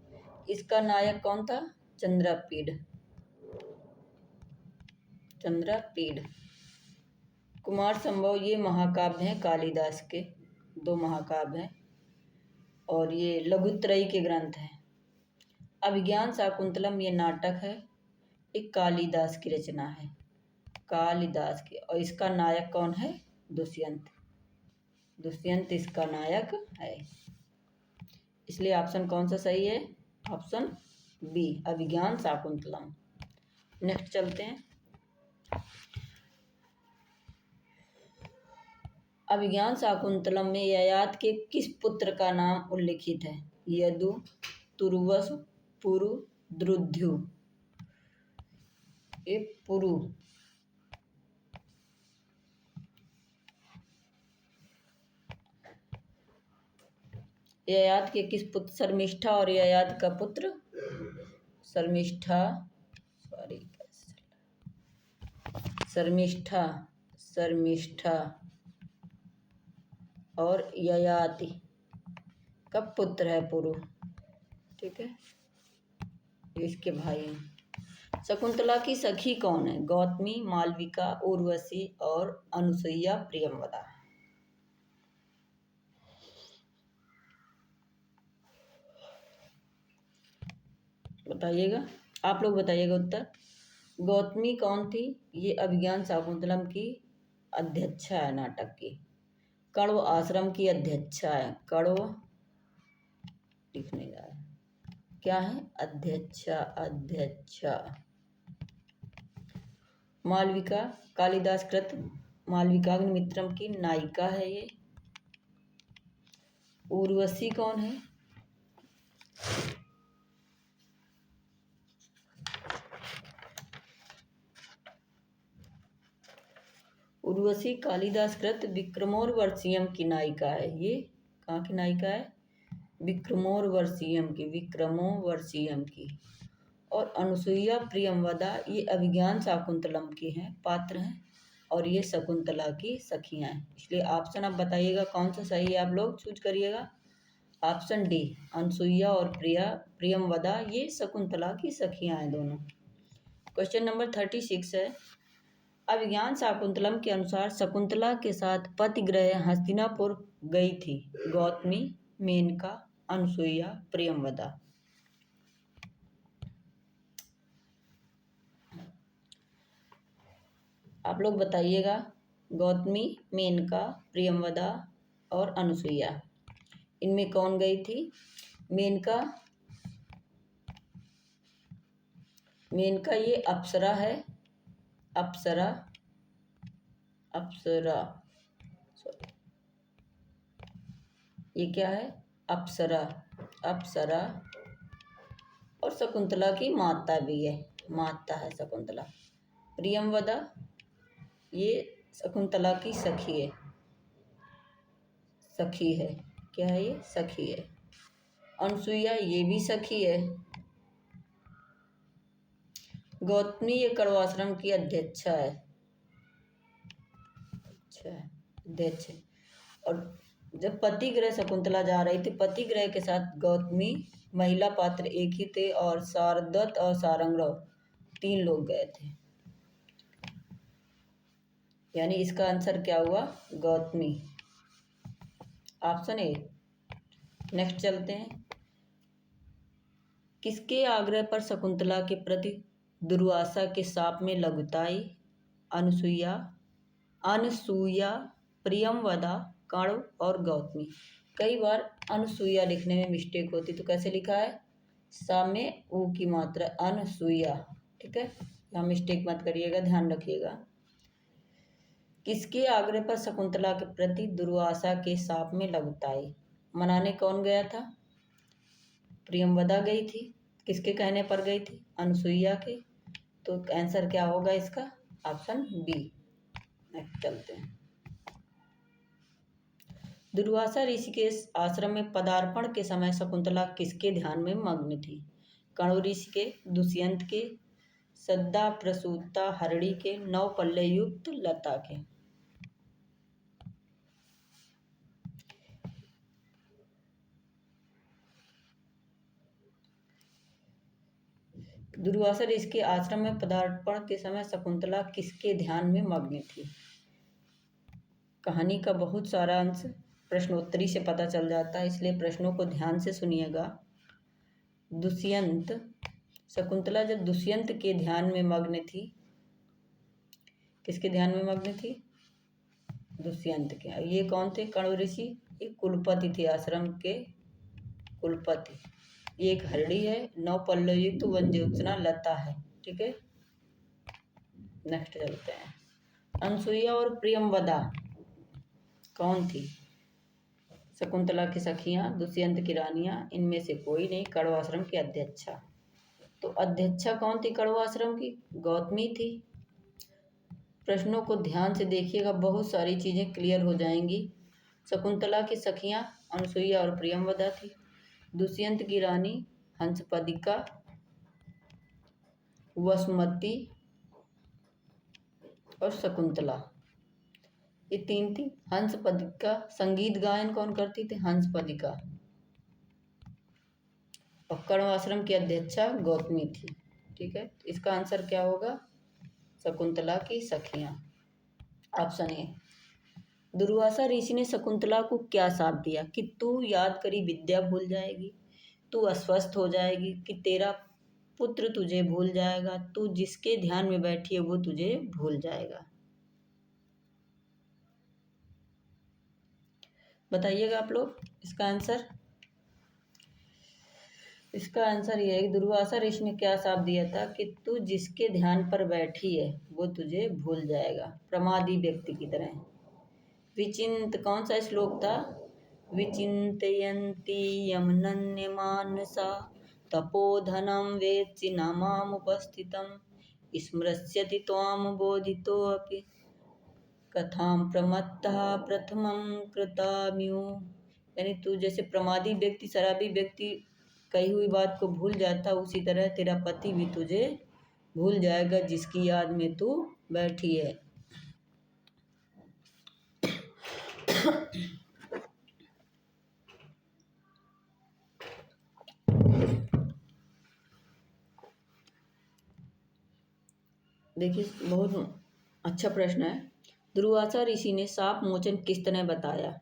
इसका नायक कौन था? चंद्रपीड। चंद्रपीड। कुमार संभव ये महाकाव्य हैं कालिदास के, 2 महाकाव्य हैं, और ये लघुत्रयी के ग्रंथ हैं। अभिज्ञान शाकुंतलम ये नाटक है, एक कालिदास की रचना है, कालिदास की, और इसका नायक कौन है? दुष्यंत। दुष्यंत इसका नायक है। इसलिए ऑप्शन कौन सा सही है? ऑप्शन बी, अभिज्ञान शाकुंतलम। नेक्स्ट चलते हैं। अभिज्ञान शाकुंतलम में ययाति के किस पुत्र का नाम उल्लिखित है? यदु, तुर्वसु, पुरु, द्रुध्यु। ये पुरु। ययाति के किस पुत्र? शर्मिष्ठा और ययाति का पुत्र शर्मिष्ठा, शर्मिष्ठा, शर्मिष्ठा और ययाति का पुत्र है पुरु। ठीक है, इसके भाई हैं। शकुंतला की सखी कौन है? गौतमी, मालविका, उर्वशी और अनुसुईया, प्रियंवदा। बताइएगा, आप लोग बताइएगा उत्तर। गौतमी कौन थी? ये अभिज्ञान शाकुंतलम की अध्यक्षा है, नाटक की। कण्व आश्रम की अध्यक्षा है। कण्व लिखने जा रहा है, क्या है? अध्यक्षा, अध्यक्षा। मालविका कालिदास कृत मालविकाग्निमित्रम की नायिका है ये। उर्वशी कौन है? उर्वशी कालिदास कृत विक्रमोर्वशीयम की नायिका है। ये कहाँ की नायिका है? विक्रमोर्वशीयम की, विक्रमोर्वशीयम की। और अनुसुईया प्रियंवदा ये अभिज्ञान शाकुंतलम की हैं, पात्र हैं, और ये शकुंतला की सखियां हैं। इसलिए ऑप्शन आप बताइएगा कौन सा सही है, आप लोग चूज करिएगा। ऑप्शन डी, अनुसुईया और प्रियंवदा ये शकुंतला की सखियां हैं दोनों। क्वेश्चन नंबर 36 है। अभिज्ञान शाकुंतलम के अनुसार शकुंतला के साथ पतिगृह हस्तिनापुर गई थी गौतमी, मेनका, अनुसुईया, प्रियंवदा। आप लोग बताइएगा, गौतमी, मेनका, प्रियंवदा और अनुसुईया, इनमें कौन गई थी? मेनका, मेनका ये अप्सरा है, अप्सरा, अप्सरा, सॉरी, ये क्या है? अप्सरा, अप्सरा, और शकुंतला की माता भी है, माता है शकुंतला। प्रियंवदा ये शकुंतला की सखी है, सखी है, क्या है ये? सखी है। अनुसुईया ये भी सखी है। गौतमी ये कण्वाश्रम की अध्यक्षा है, अच्छा अध्यक्ष है। और जब पतिगृह शकुंतला जा रही थी, पतिगृह के साथ गौतमी, महिला पात्र एक ही थे, और शारदत्त और सारंगराव 3 लोग गए थे। यानी इसका आंसर क्या हुआ? Gautami, option A. नेक्स्ट चलते हैं। किसके आग्रह पर शकुंतला के प्रति दुर्वासा के शाप में लघुताई? अनुसुईया, अनुसुईया, प्रियंवदा, कण्व और गौतमी। कई बार अनुसुईया लिखने में मिस्टेक होती, तो कैसे लिखा है? सा में ऊ की मात्रा, अनुसुईया। ठीक है, यहाँ मिस्टेक मत करिएगा, ध्यान रखिएगा। किसके आग्रह पर शकुंतला के प्रति दुर्वासा के शाप में लौटाई? मनाने कौन गया था? प्रियंवदा गई थी। किसके कहने पर गई थी? अनुसुईया के। तो आंसर क्या होगा इसका? Option B. नेक्स्ट चलते हैं। दुर्वासा ऋषि के आश्रम में पदार्पण के समय शकुंतला किसके ध्यान में मग्न थी? कण्व ऋषि के, दुष्यंत के, सद्दा प्रसूता हरणी के, नौ पल्ले युक्त लता के। दुर्वासा ऋषि के आश्रम में पदार्पण के समय शकुंतला किसके ध्यान में मग्न थी? कहानी का बहुत सारा अंश प्रश्नोत्तरी से पता चल जाता है, इसलिए प्रश्नों को ध्यान से सुनिएगा। दुष्यंत, शकुंतला जब दुष्यंत के ध्यान में मग्न थी, किसके ध्यान में मग्न थी? दुष्यंत के। ये कौन थे? कण्व ऋषि। ये कुलपति थे, आश्रम के कुलपति। ये एक हरणी है, नौ पल्लव युक्त वनज्योत्सना लता है। ठीक है, नेक्स्ट चलते हैं। अनुसुईया और प्रियंवदा कौन थी? शकुंतला की सखियां, दुष्यंत की रानियां, इनमें से कोई नहीं। कण्व आश्रम की अध्यक्षा। तो अध्यक्षा कौन थी कण्व आश्रम की? गौतमी थी। प्रश्नों को ध्यान से देखिएगा, बहुत सारी चीजें क्लियर हो जाएंगी। शकुंतला की सखियां अनुसुईया और प्रियंवदा थी। दुष्यंत की रानी हंसपदिका, वसुमती और शकुंतला, ये तीन थी। हंसपदिका, संगीत गायन कौन करती थी? हंसपदिका। और कण्व आश्रम की अध्यक्षा गौतमी थी। ठीक है, इसका आंसर क्या होगा? शकुंतला की सखियां, ऑप्शन ए। दुर्वासा ऋषि ने शकुंतला को क्या शाप दिया? कि तू याद करी विद्या भूल जाएगी, तू अस्वस्थ हो जाएगी, कि तेरा पुत्र तुझे भूल जाएगा, तू जिसके ध्यान में बैठी है वो तुझे भूल जाएगा। बताइएगा आप लोग इसका आंसर। इसका आंसर ये है कि दुर्वासा ऋषि ने क्या शाप दिया था? कि तू जिसके ध्यान पर बैठी है वो तुझे भूल जाएगा, प्रमादी व्यक्ति की तरह। विचिंत, कौन सा श्लोक था? विचिन्तयन्ति यमनन्य मानसा तपोधनं वेत्सि न मामुपस्थितं स्मृस्यति त्वां बोधितोऽपि कथां प्रमत्तः प्रथमं कृताम्यो। यानी तू जैसे प्रमादी व्यक्ति, शराबी व्यक्ति कही हुई बात को भूल जाता, उसी तरह तेरा पति भी तुझे भूल जाएगा जिसकी याद में तू बैठी है। देखिए, बहुत अच्छा प्रश्न है। दुर्वासा ऋषि ने शाप मोचन किस तरह बताया?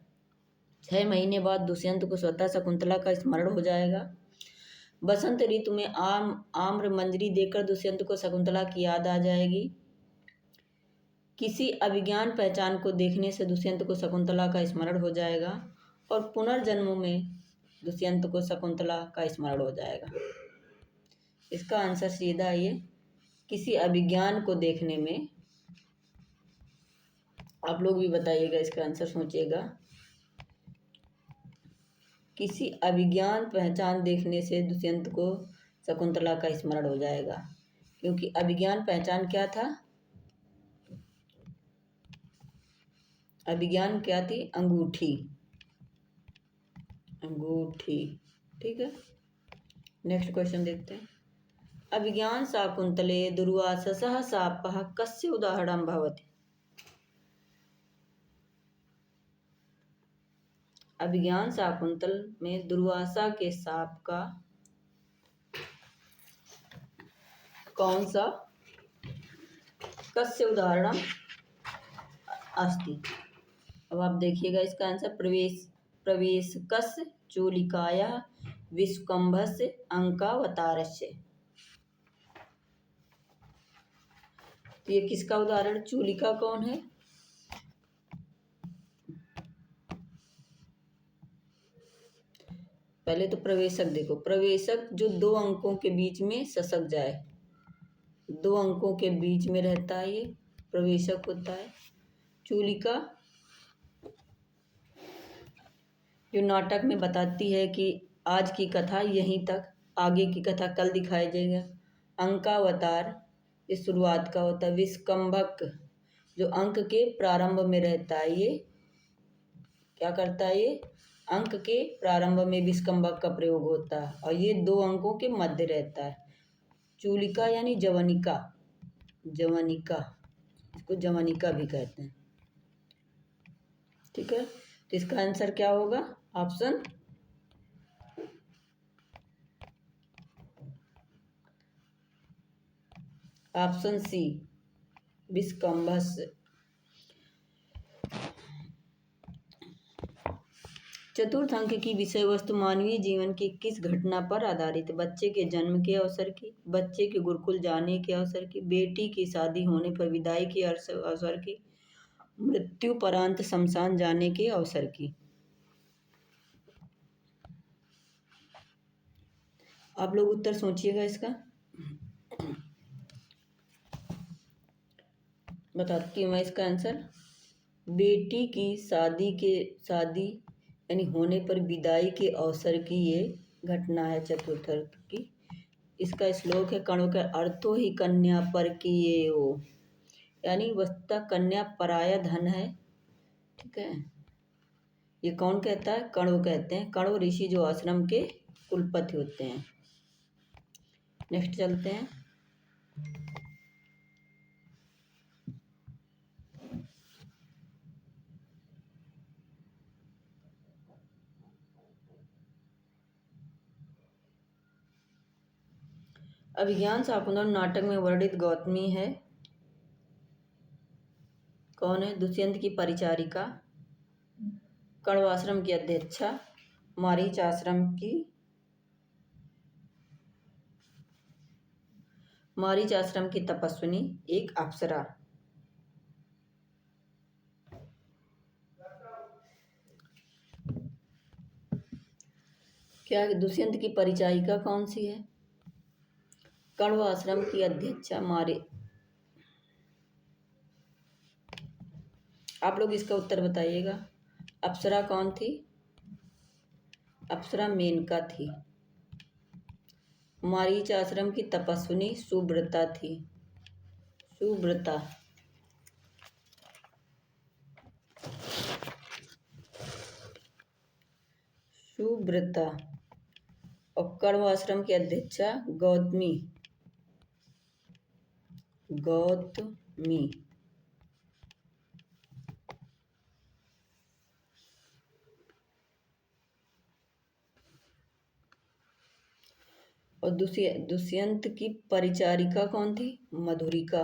6 महीने बाद दुष्यंत को स्वतः शकुंतला का स्मरण हो जाएगा। बसंत ऋतु में आम्र मंजरी देकर दुष्यंत को शकुंतला की याद आ जाएगी। किसी अभिज्ञान पहचान को देखने से दुष्यंत को शकुंतला का स्मरण हो जाएगा। और पुनर्जन्म में दुष्यंत को शकुंतला का स्मरण हो जाएगा। इसका आंसर सीधा ये, किसी अभिज्ञान को देखने में। आप लोग भी बताइएगा, इसका आंसर सोचिएगा। किसी अभिज्ञान पहचान देखने से दुष्यंत को शकुंतला का स्मरण हो जाएगा। क्योंकि अभिज्ञान पहचान क्या था? अभिज्ञान क्या थी? अंगूठी। अंगूठी। ठीक है, नेक्स्ट क्वेश्चन देखते हैं। अभिज्ञान शाकुंतले दुर्वाससः शापः कस्य उदाहरणं भवति? अभिज्ञान शाकुंतल में दुर्वासा के शाप का कौन सा कस्य उदाहरणं अस्ति? अब आप देखिएगा इसका आंसर। प्रवेशकस्य चूलिकायाः विष्कुम्भस्य अंकावतारस्य। तो ये किसका उदाहरण? चूलिका कौन है? पहले तो प्रवेशक देखो, प्रवेशक जो दो अंकों के बीच में ससक जाए, दो अंकों के बीच में रहता है, ये प्रवेशक होता है। चूलिका जो नाटक में बताती है कि आज की कथा यहीं तक, आगे की कथा कल दिखाई जाएगा। अंकावतार ये शुरुआत का होता है। विस्कंभक जो अंक के प्रारंभ में रहता है, ये क्या करता है, ये अंक के प्रारंभ में विस्कंभक का प्रयोग होता है और ये दो अंकों के मध्य रहता है। चूलिका यानी जवनिका, जवनिका इसको जवनिका भी कहते हैं। ठीक है, तो इसका आंसर क्या होगा? ऑप्शन सी विस्कंभस। चतुर्थ अंक की विषय वस्तु मानवीय जीवन की किस घटना पर आधारित है? बच्चे के जन्म के अवसर की, बच्चे के गुरुकुल जाने के अवसर की, बेटी की शादी होने पर विदाई के अवसर की, मृत्यु परांत शमशान जाने के अवसर की। आप लोग उत्तर सोचिएगा इसका। बताती हूँ मैं इसका आंसर। बेटी की शादी यानी होने पर विदाई के अवसर की ये घटना है चतुर्थ अर्थ की। इसका श्लोक है, कणों का अर्थो ही कन्या पर किए हो, यानी वस्तुतः कन्या पराया धन है। ठीक है, ये कौन कहता है? कणो कहते हैं। कणो ऋषि जो आश्रम के कुलपति होते हैं। नेक्स्ट चलते हैं। अभिज्ञान शाकुंतलम नाटक में वर्णित गौतमी है कौन है? दुष्यंत की परिचारिका, कण्व आश्रम की अध्यक्षा, मारीच आश्रम की तपस्विनी, एक अप्सरा। क्या दुष्यंत की परिचारिका कौन सी है? कण्व आश्रम की अध्यक्षा आप लोग इसका उत्तर बताइएगा। अप्सरा कौन थी? अप्सरा मेनका थी। मारीच आश्रम की तपस्विनी सुब्रता थी। सुब्रता। सुब्रता। और कण्व आश्रम की अध्यक्षा गौतमी। और दुष्यंत की परिचारिका कौन थी? मधुरिका।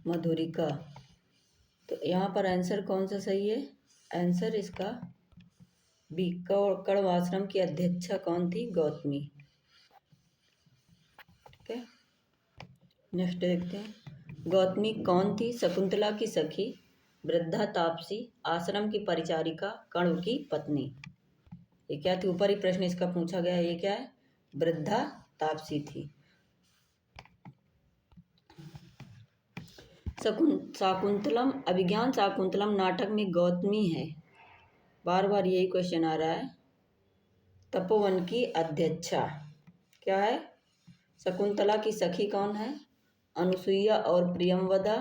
मधुरिका। तो यहाँ पर आंसर कौन सा सही है? आंसर इसका बी, कण्व आश्रम की अध्यक्षा कौन थी? गौतमी। ठीक है, नेक्स्ट देखते हैं। गौतमी कौन थी? शकुंतला की सखी, वृद्धा तापसी, आश्रम की परिचारिका, कण्व की पत्नी। ये क्या थी? ऊपर ही प्रश्न इसका पूछा गया है। ये क्या है? वृद्धा तापसी थी। शाकुंतलम, अभिज्ञान शाकुंतलम नाटक में गौतमी है, बार बार यही क्वेश्चन आ रहा है, तपोवन की अध्यक्षा क्या है? शकुंतला की सखी कौन है? अनुसुईया और प्रियमवदा।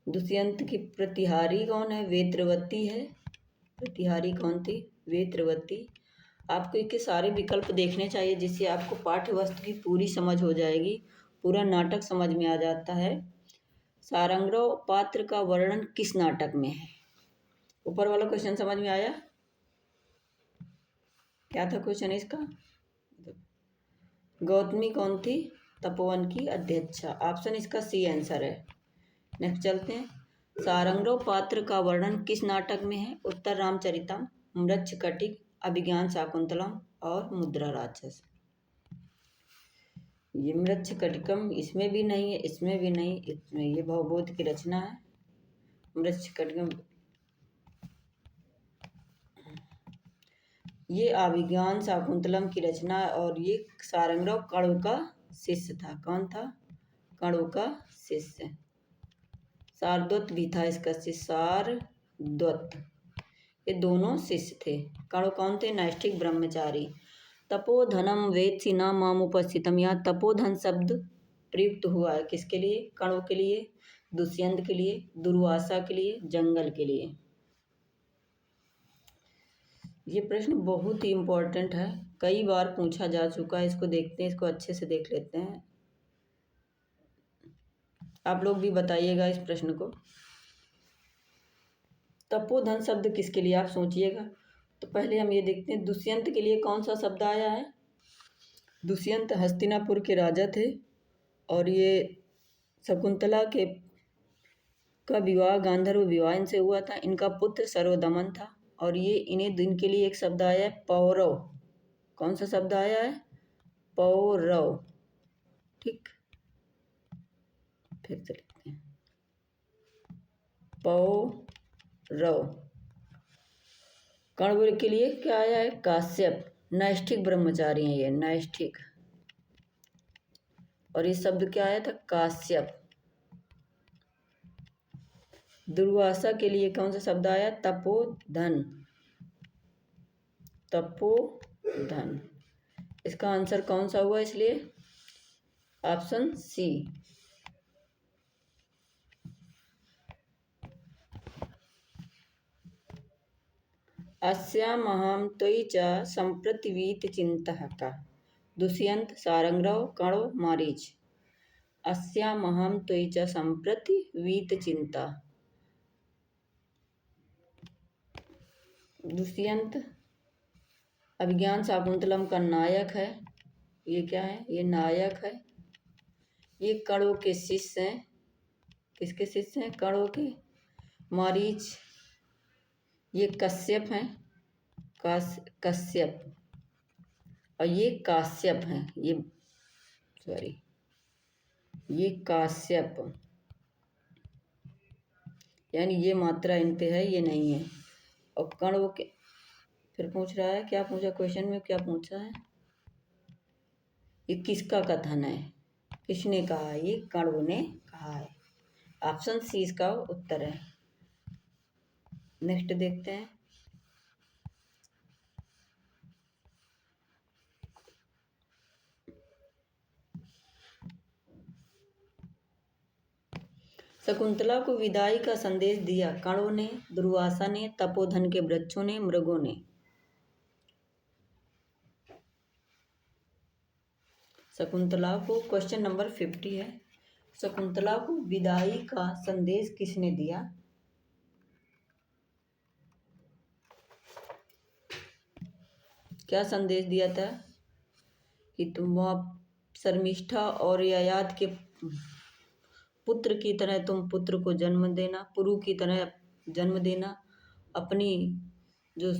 दुष्यंत की प्रतिहारी कौन है? वेत्रवती है। प्रतिहारी कौन थी? वेत्रवती। आपको इसके सारे विकल्प देखने चाहिए जिससे आपको पाठ्य वस्तु की पूरी समझ हो जाएगी, पूरा नाटक समझ में आ जाता है। सारंगरोह पात्र का वर्णन किस नाटक में है? ऊपर वाला क्वेश्चन समझ में आया? क्या था क्वेश्चन इसका? गौतमी कौन थी? तपोवन की अध्यक्षा। ऑप्शन इसका सी आंसर है। नेक्स्ट चलते हैं। सारंगरोह पात्र का वर्णन किस नाटक में है? उत्तर रामचरितम, मृच्छकटिक, अभिज्ञान शाकुंतलम और मुद्रा राक्षस। ये मृच्छकटिकम इसमें भी नहीं है, इसमें भी नहीं, इसमें ये भवबोध की रचना है। मृच्छकटिकम। ये अभिज्ञान शाकुंतलम की रचना और ये सारंगराव कणव का शिष्य था। कौन था? कणव का शिष्य। शारद्वत भी था इसका शिष्य, शारद्वत। ये दोनों शिष्य थे। कणव कौन थे? नैष्ठिक ब्रह्मचारी। तपोधनम वेत्सि न मामुपस्थितम। यहाँ तपोधन शब्द प्रयुक्त हुआ है किसके लिए? कणव के लिए, दुष्यंत के लिए, दुर्वासा के लिए, जंगल के लिए। ये प्रश्न बहुत ही इम्पोर्टेंट है, कई बार पूछा जा चुका है। इसको देखते हैं, इसको अच्छे से देख लेते हैं। आप लोग भी बताइएगा इस प्रश्न को। तपोधन शब्द किसके लिए, आप सोचिएगा। तो पहले हम ये देखते हैं दुष्यंत के लिए कौन सा शब्द आया है। दुष्यंत हस्तिनापुर के राजा थे और ये शकुंतला का विवाह गांधर्व विवाह इनसे हुआ था। इनका पुत्र सर्वदमन था और ये इनके लिए एक शब्द आया है पौरव। कौन सा शब्द आया है? पौरव। ठीक, फिर से लिखते हैं पौरव। कण्व के लिए क्या आया है? काश्यप। नैष्ठिक ब्रह्मचारी हैं ये, नैष्ठिक। और ये शब्द क्या आया था? काश्यप। दुर्वासा के लिए कौन सा शब्द आया? तपोधन। तपोधन। इसका आंसर कौन सा हुआ? इसलिए ऑप्शन सी। अस्यामहं त्वयि च सम्प्रति वीतचिन्तः का। दुष्यंत, सारंगराव, कणव, मारीच। अस्यामहं त्वयि च सम्प्रति वीतचिन्ता। दुष्यंत अभिज्ञान शाकुंतलम का नायक है। ये क्या है? ये नायक है। ये कणव के शिष्य हैं। किसके शिष्य हैं? कणव के। मारीच ये कश्यप हैं, कश्यप। और ये काश्यप हैं, ये सॉरी ये काश्यप। यानी ये मात्रा इन पे है, ये नहीं है। और कणव के फिर पूछ रहा है, क्या पूछा क्वेश्चन में? क्या पूछा है? ये किसका कथन है? किसने कहा? ये कणव ने कहा है। ऑप्शन सी इसका उत्तर है। नेक्स्ट देखते हैं। शकुंतला को विदाई का संदेश दिया कणव ने, दुर्वासा ने, तपोधन के वृक्षों ने, मृगों ने। शकुंतला को, क्वेश्चन नंबर 50 है, शकुंतला को विदाई का संदेश किसने दिया? क्या संदेश दिया था? कि तुम शर्मिष्ठा और ययाति के पुत्र की तरह तुम पुत्र को जन्म देना, पुरु की तरह जन्म देना, अपनी जो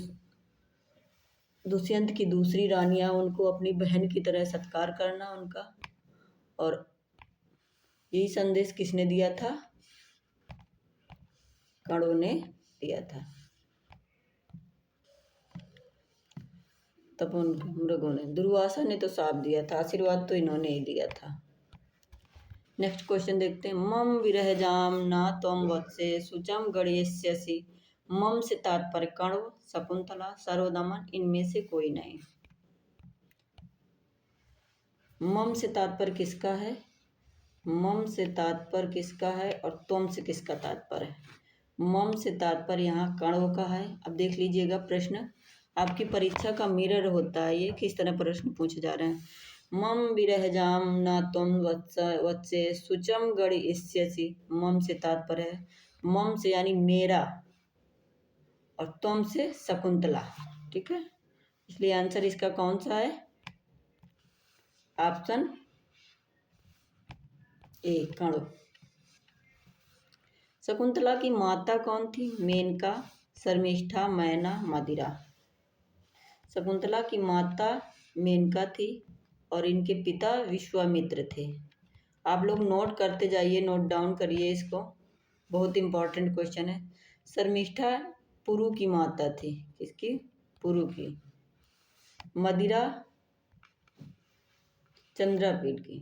दुष्यंत की दूसरी रानियां उनको अपनी बहन की तरह सत्कार करना उनका। और यही संदेश किसने दिया था? कणव ने दिया था। तब उन मृगों ने, दुर्वासा ने तो साफ दिया था, आशीर्वाद तो इन्होंने ही दिया था। नेक्स्ट क्वेश्चन देखते हैं। मम विरह जाम ना त्वम वत्से सुचम गणेश्यसि। मम से तात्पर्य कण्व, शकुंतला, सर्वदमन, इनमें से कोई नहीं। मम से तात्पर्य किसका है? मम से तात्पर्य किसका है और त्वम से किसका तात्पर्य है? मम से तात्पर्य यहाँ कण्व का है। अब देख लीजिएगा प्रश्न, आपकी परीक्षा का मिरर होता है ये, किस तरह प्रश्न पूछे जा रहे हैं। मम विरहजाम न त्वं वत्से शुचम गणिष्यसि। मम से तात्पर्य है, मम से यानी मेरा, और त्वं से शकुंतला। ठीक है, इसलिए आंसर इसका कौन सा है? ऑप्शन ए, कण्व। शकुंतला की माता कौन थी? मेनका, शर्मिष्ठा, मैना, मदिरा। शकुंतला की माता मेनका थी और इनके पिता विश्वामित्र थे। आप लोग नोट करते जाइए, नोट डाउन करिए इसको। बहुत इंपॉर्टेंट क्वेश्चन है। शर्मिष्ठा पुरु की माता थी, किसकी? पुरु की। मदिरा चंद्रापीठ की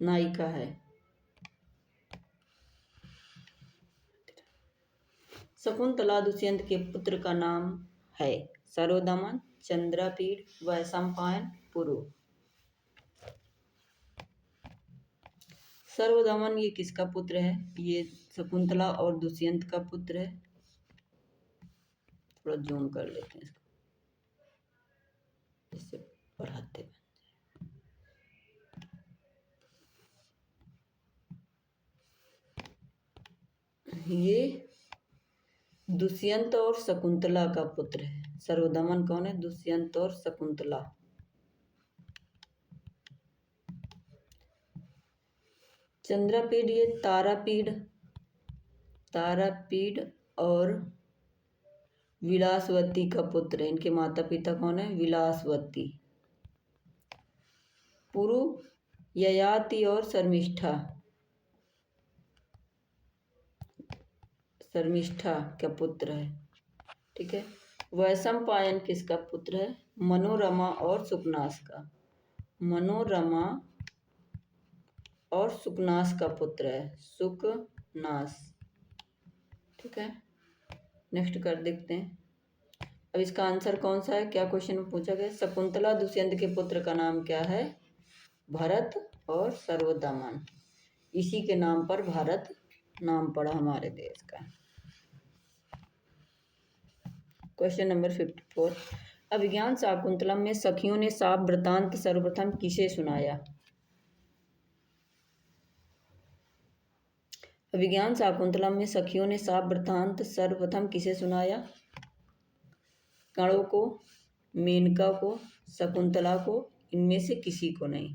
नायिका है। शकुंतला दुष्यंत के पुत्र का नाम है सर्वदमन, चंद्रापीठ, वैशंपायन, पुरु। सर्वदमन ये किसका पुत्र है? ये शकुंतला और दुष्यंत का पुत्र है। थोड़ा जूम कर लेते हैं इसको, इससे पढ़ाते हैं। ये दुष्यंत और शकुंतला का पुत्र है। सर्वदमन कौन है? दुष्यंत और शकुंतला। चंद्रापीठ ये तारापीठ और विलासवती का पुत्र है। इनके माता पिता कौन है? विलासवती। पुरु ययाति और शर्मिष्ठा का पुत्र है। ठीक है। वैशंपायन किसका पुत्र है? मनोरमा और सुकनास का। मनोरमा और सुकनास का पुत्र है, सुकनास। ठीक है, नेक्स्ट कर देखते हैं। अब इसका आंसर कौन सा है? क्या क्वेश्चन में पूछा गया? शकुंतला दुष्यंत के पुत्र का नाम क्या है? भरत और सर्वदमन। इसी के नाम पर भारत नाम पड़ा हमारे देश का। Question number 54। अभिज्ञान शाकुंतलम में सखियों ने शाप वृतांत सर्वप्रथम किसे सुनाया? अभिज्ञान शाकुंतलम में सखियों ने शाप वृतांत सर्वप्रथम किसे सुनाया? कणों को, मेनका को, शकुंतला को, इनमें से किसी को नहीं।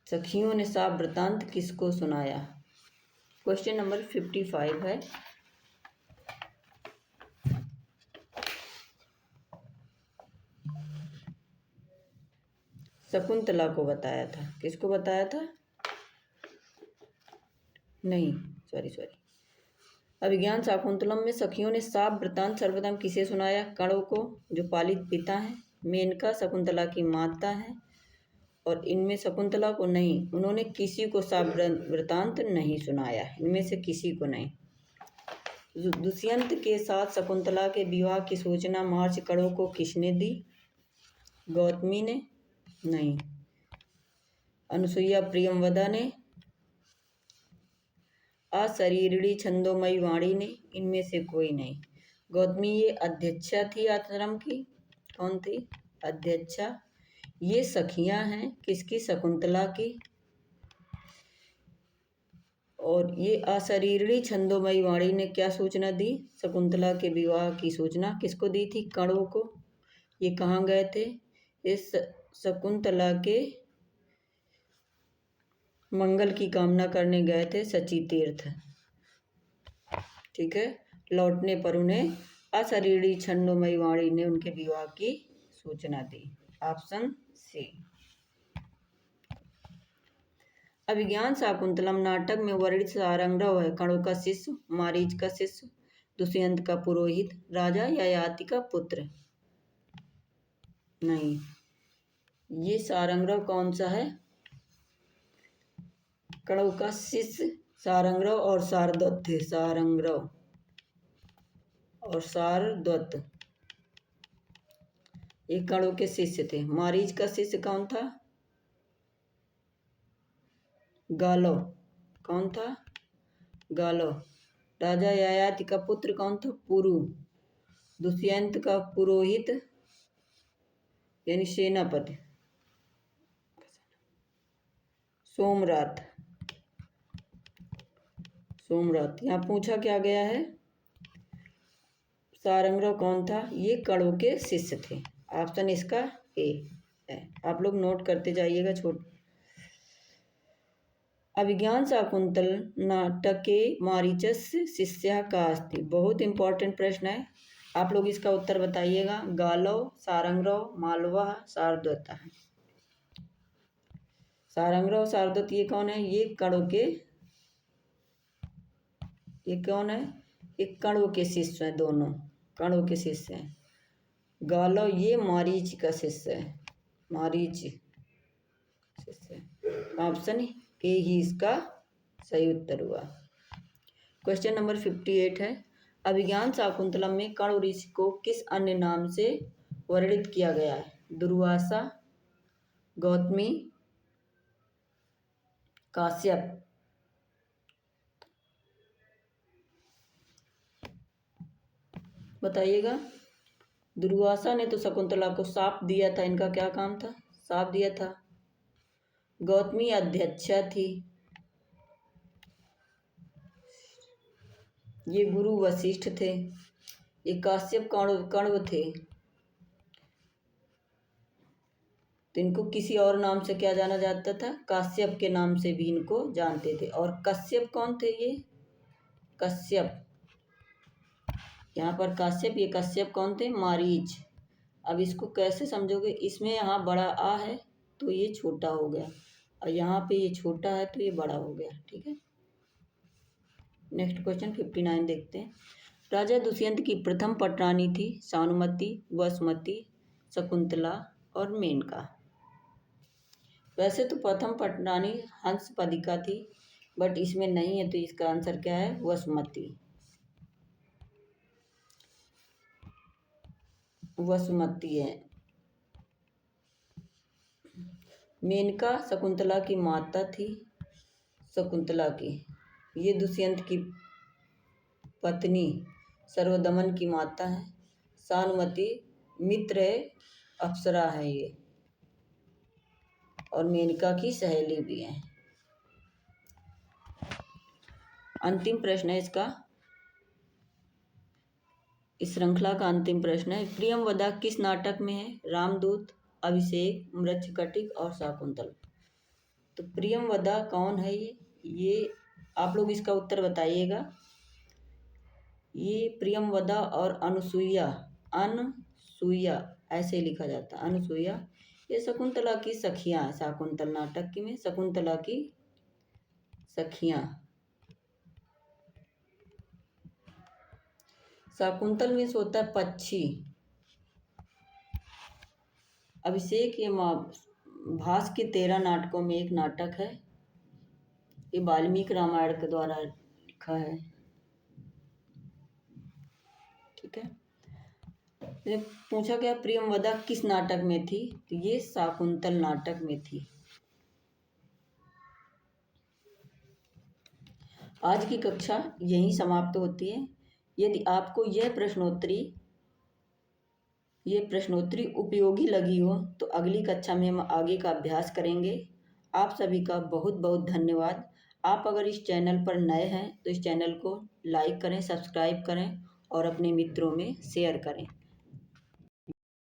सखियों ने शाप वृतांत किसको सुनाया? क्वेश्चन नंबर 55 है। शकुंतला को बताया था। किसको बताया था? नहीं, सॉरी। अभिज्ञान शाकुंतलम में सखियों ने शाप वृतांत सर्वप्रथम किसे सुनाया? कणों को, जो पालित पिता है। मेनका शकुंतला की माता है, और इनमें शकुंतला को नहीं। उन्होंने किसी को शाप वृतांत नहीं सुनाया, इनमें से किसी को नहीं। दुष्यंत के साथ शकुंतला के विवाह की सूचना मार्च कणों को किसने दी? गौतमी ने? नहीं। अनुसुईया प्रियमवदा ने? अशरीरिणी छंदोमयी वाणी ने? इनमें से कोई नहीं। गौतमी ये अध्यक्षा थी आश्रम की। कौन थी? अध्यक्षा। ये सखियां हैं किसकी? शकुंतला की। और ये अशरीरिणी छंदोमयी वाणी ने क्या सूचना दी? शकुंतला के विवाह की सूचना किसको दी थी? कणों को। ये कहाँ गए थे? इस शकुंतला के मंगल की कामना करने गए थे शची तीर्थ। ठीक है, लौटने पर उन्हें अशरीरी छंदोमयी वाणी ने उनके विवाह की सूचना दी। Option C. अभिज्ञान शाकुंतलम नाटक में वर्णित सारंगधव है कणों का शिष्य, मारीच का शिष्य, दुष्यंत का पुरोहित, राजा ययाति का पुत्र। नहीं, ये सारंगधव कौन सा है? कणों का शिष्य सारंगधव और शारद्वत थे। सारंगधव और शारद्वत ये कणों के शिष्य थे। मारीच का शिष्य कौन था? गालव। कौन था? गालव। राजा ययाति का पुत्र कौन था? पुरु। दुष्यंत का पुरोहित यानी सेनापति सोमरात। यहाँ पूछा क्या गया है? सारंगधव कौन था? ये कणों के शिष्य थे। ऑप्शन इसका ए है। आप लोग नोट करते जाइएगा। अभिज्ञान शाकुंतल नाटके मारीचस्य शिष्या का अस्ति। बहुत इंपॉर्टेंट प्रश्न है, आप लोग इसका उत्तर बताइएगा। गालव, सारंगधव, मालवा, शारद्वत। सारंगरा और शारदत्त ये कौन है? ये कौन है? ये कणों के शिष्य हैं, दोनों कणों के शिष्य हैं। गालव ये मारीच का शिष्य है, मारीच शिष्य। ऑप्शन ए ही इसका सही उत्तर हुआ। क्वेश्चन नंबर 58 है, अभिज्ञान शाकुंतलम में कण्व ऋषि को किस अन्य नाम से वर्णित किया गया है? दुर्वासा, गौतमी, काश्यप। बताइएगा। दुर्वासा ने तो शकुंतला को शाप दिया था, इनका क्या काम था? शाप दिया था। गौतमी अध्यक्षा थी, ये गुरु वशिष्ठ थे। ये काश्यप कण्व थे, तो इनको किसी और नाम से क्या जाना जाता था? काश्यप के नाम से भी इनको जानते थे। और कश्यप कौन थे? ये कश्यप, यहाँ पर काश्यप, ये कश्यप कौन थे? मारीच। अब इसको कैसे समझोगे? इसमें यहाँ बड़ा आ है तो ये छोटा हो गया, और यहाँ पे ये छोटा है तो ये बड़ा हो गया। ठीक है, नेक्स्ट क्वेश्चन 59 देखते हैं। राजा दुष्यंत की प्रथम पटरानी थी सानुमति, वसुमती, शकुंतला और मेनका। वैसे तो प्रथम पटरानी हंसपदिका थी, बट इसमें नहीं है, तो इसका आंसर क्या है? वसुमती। वसुमती है। मेनका शकुंतला की माता थी, शकुंतला की। ये दुष्यंत की पत्नी सर्वदमन की माता है। सानुमति मित्र है, अप्सरा है ये, और मेनका की सहेली भी है। अंतिम प्रश्न है इसका, इस श्रृंखला का अंतिम प्रश्न है, प्रियमवदा किस नाटक में है? रामदूत, अभिषेक, मृच्छकटिक और शाकुंतल। तो प्रियमवदा कौन है? ये आप लोग इसका उत्तर बताइएगा। ये प्रियमवदा और अनुसुईया, अनसुईया ऐसे लिखा जाता है, अनुसुईया, ये शकुंतला की सखियां हैं। शाकुंतल नाटक की में शकुंतला की सखियां। शाकुंतल में होता है पक्षी। अभिषेक ये भास के 13 नाटकों में एक नाटक है, ये वाल्मीकि रामायण के द्वारा लिखा है। ठीक है, पूछा गया प्रियमवदा किस नाटक में थी? तो ये शाकुंतल नाटक में थी। आज की कक्षा यहीं समाप्त होती है। यदि आपको यह प्रश्नोत्तरी उपयोगी लगी हो तो अगली कक्षा में हम आगे का अभ्यास करेंगे। आप सभी का बहुत बहुत धन्यवाद। आप अगर इस चैनल पर नए हैं तो इस चैनल को लाइक करें, सब्सक्राइब करें और अपने मित्रों में शेयर करें।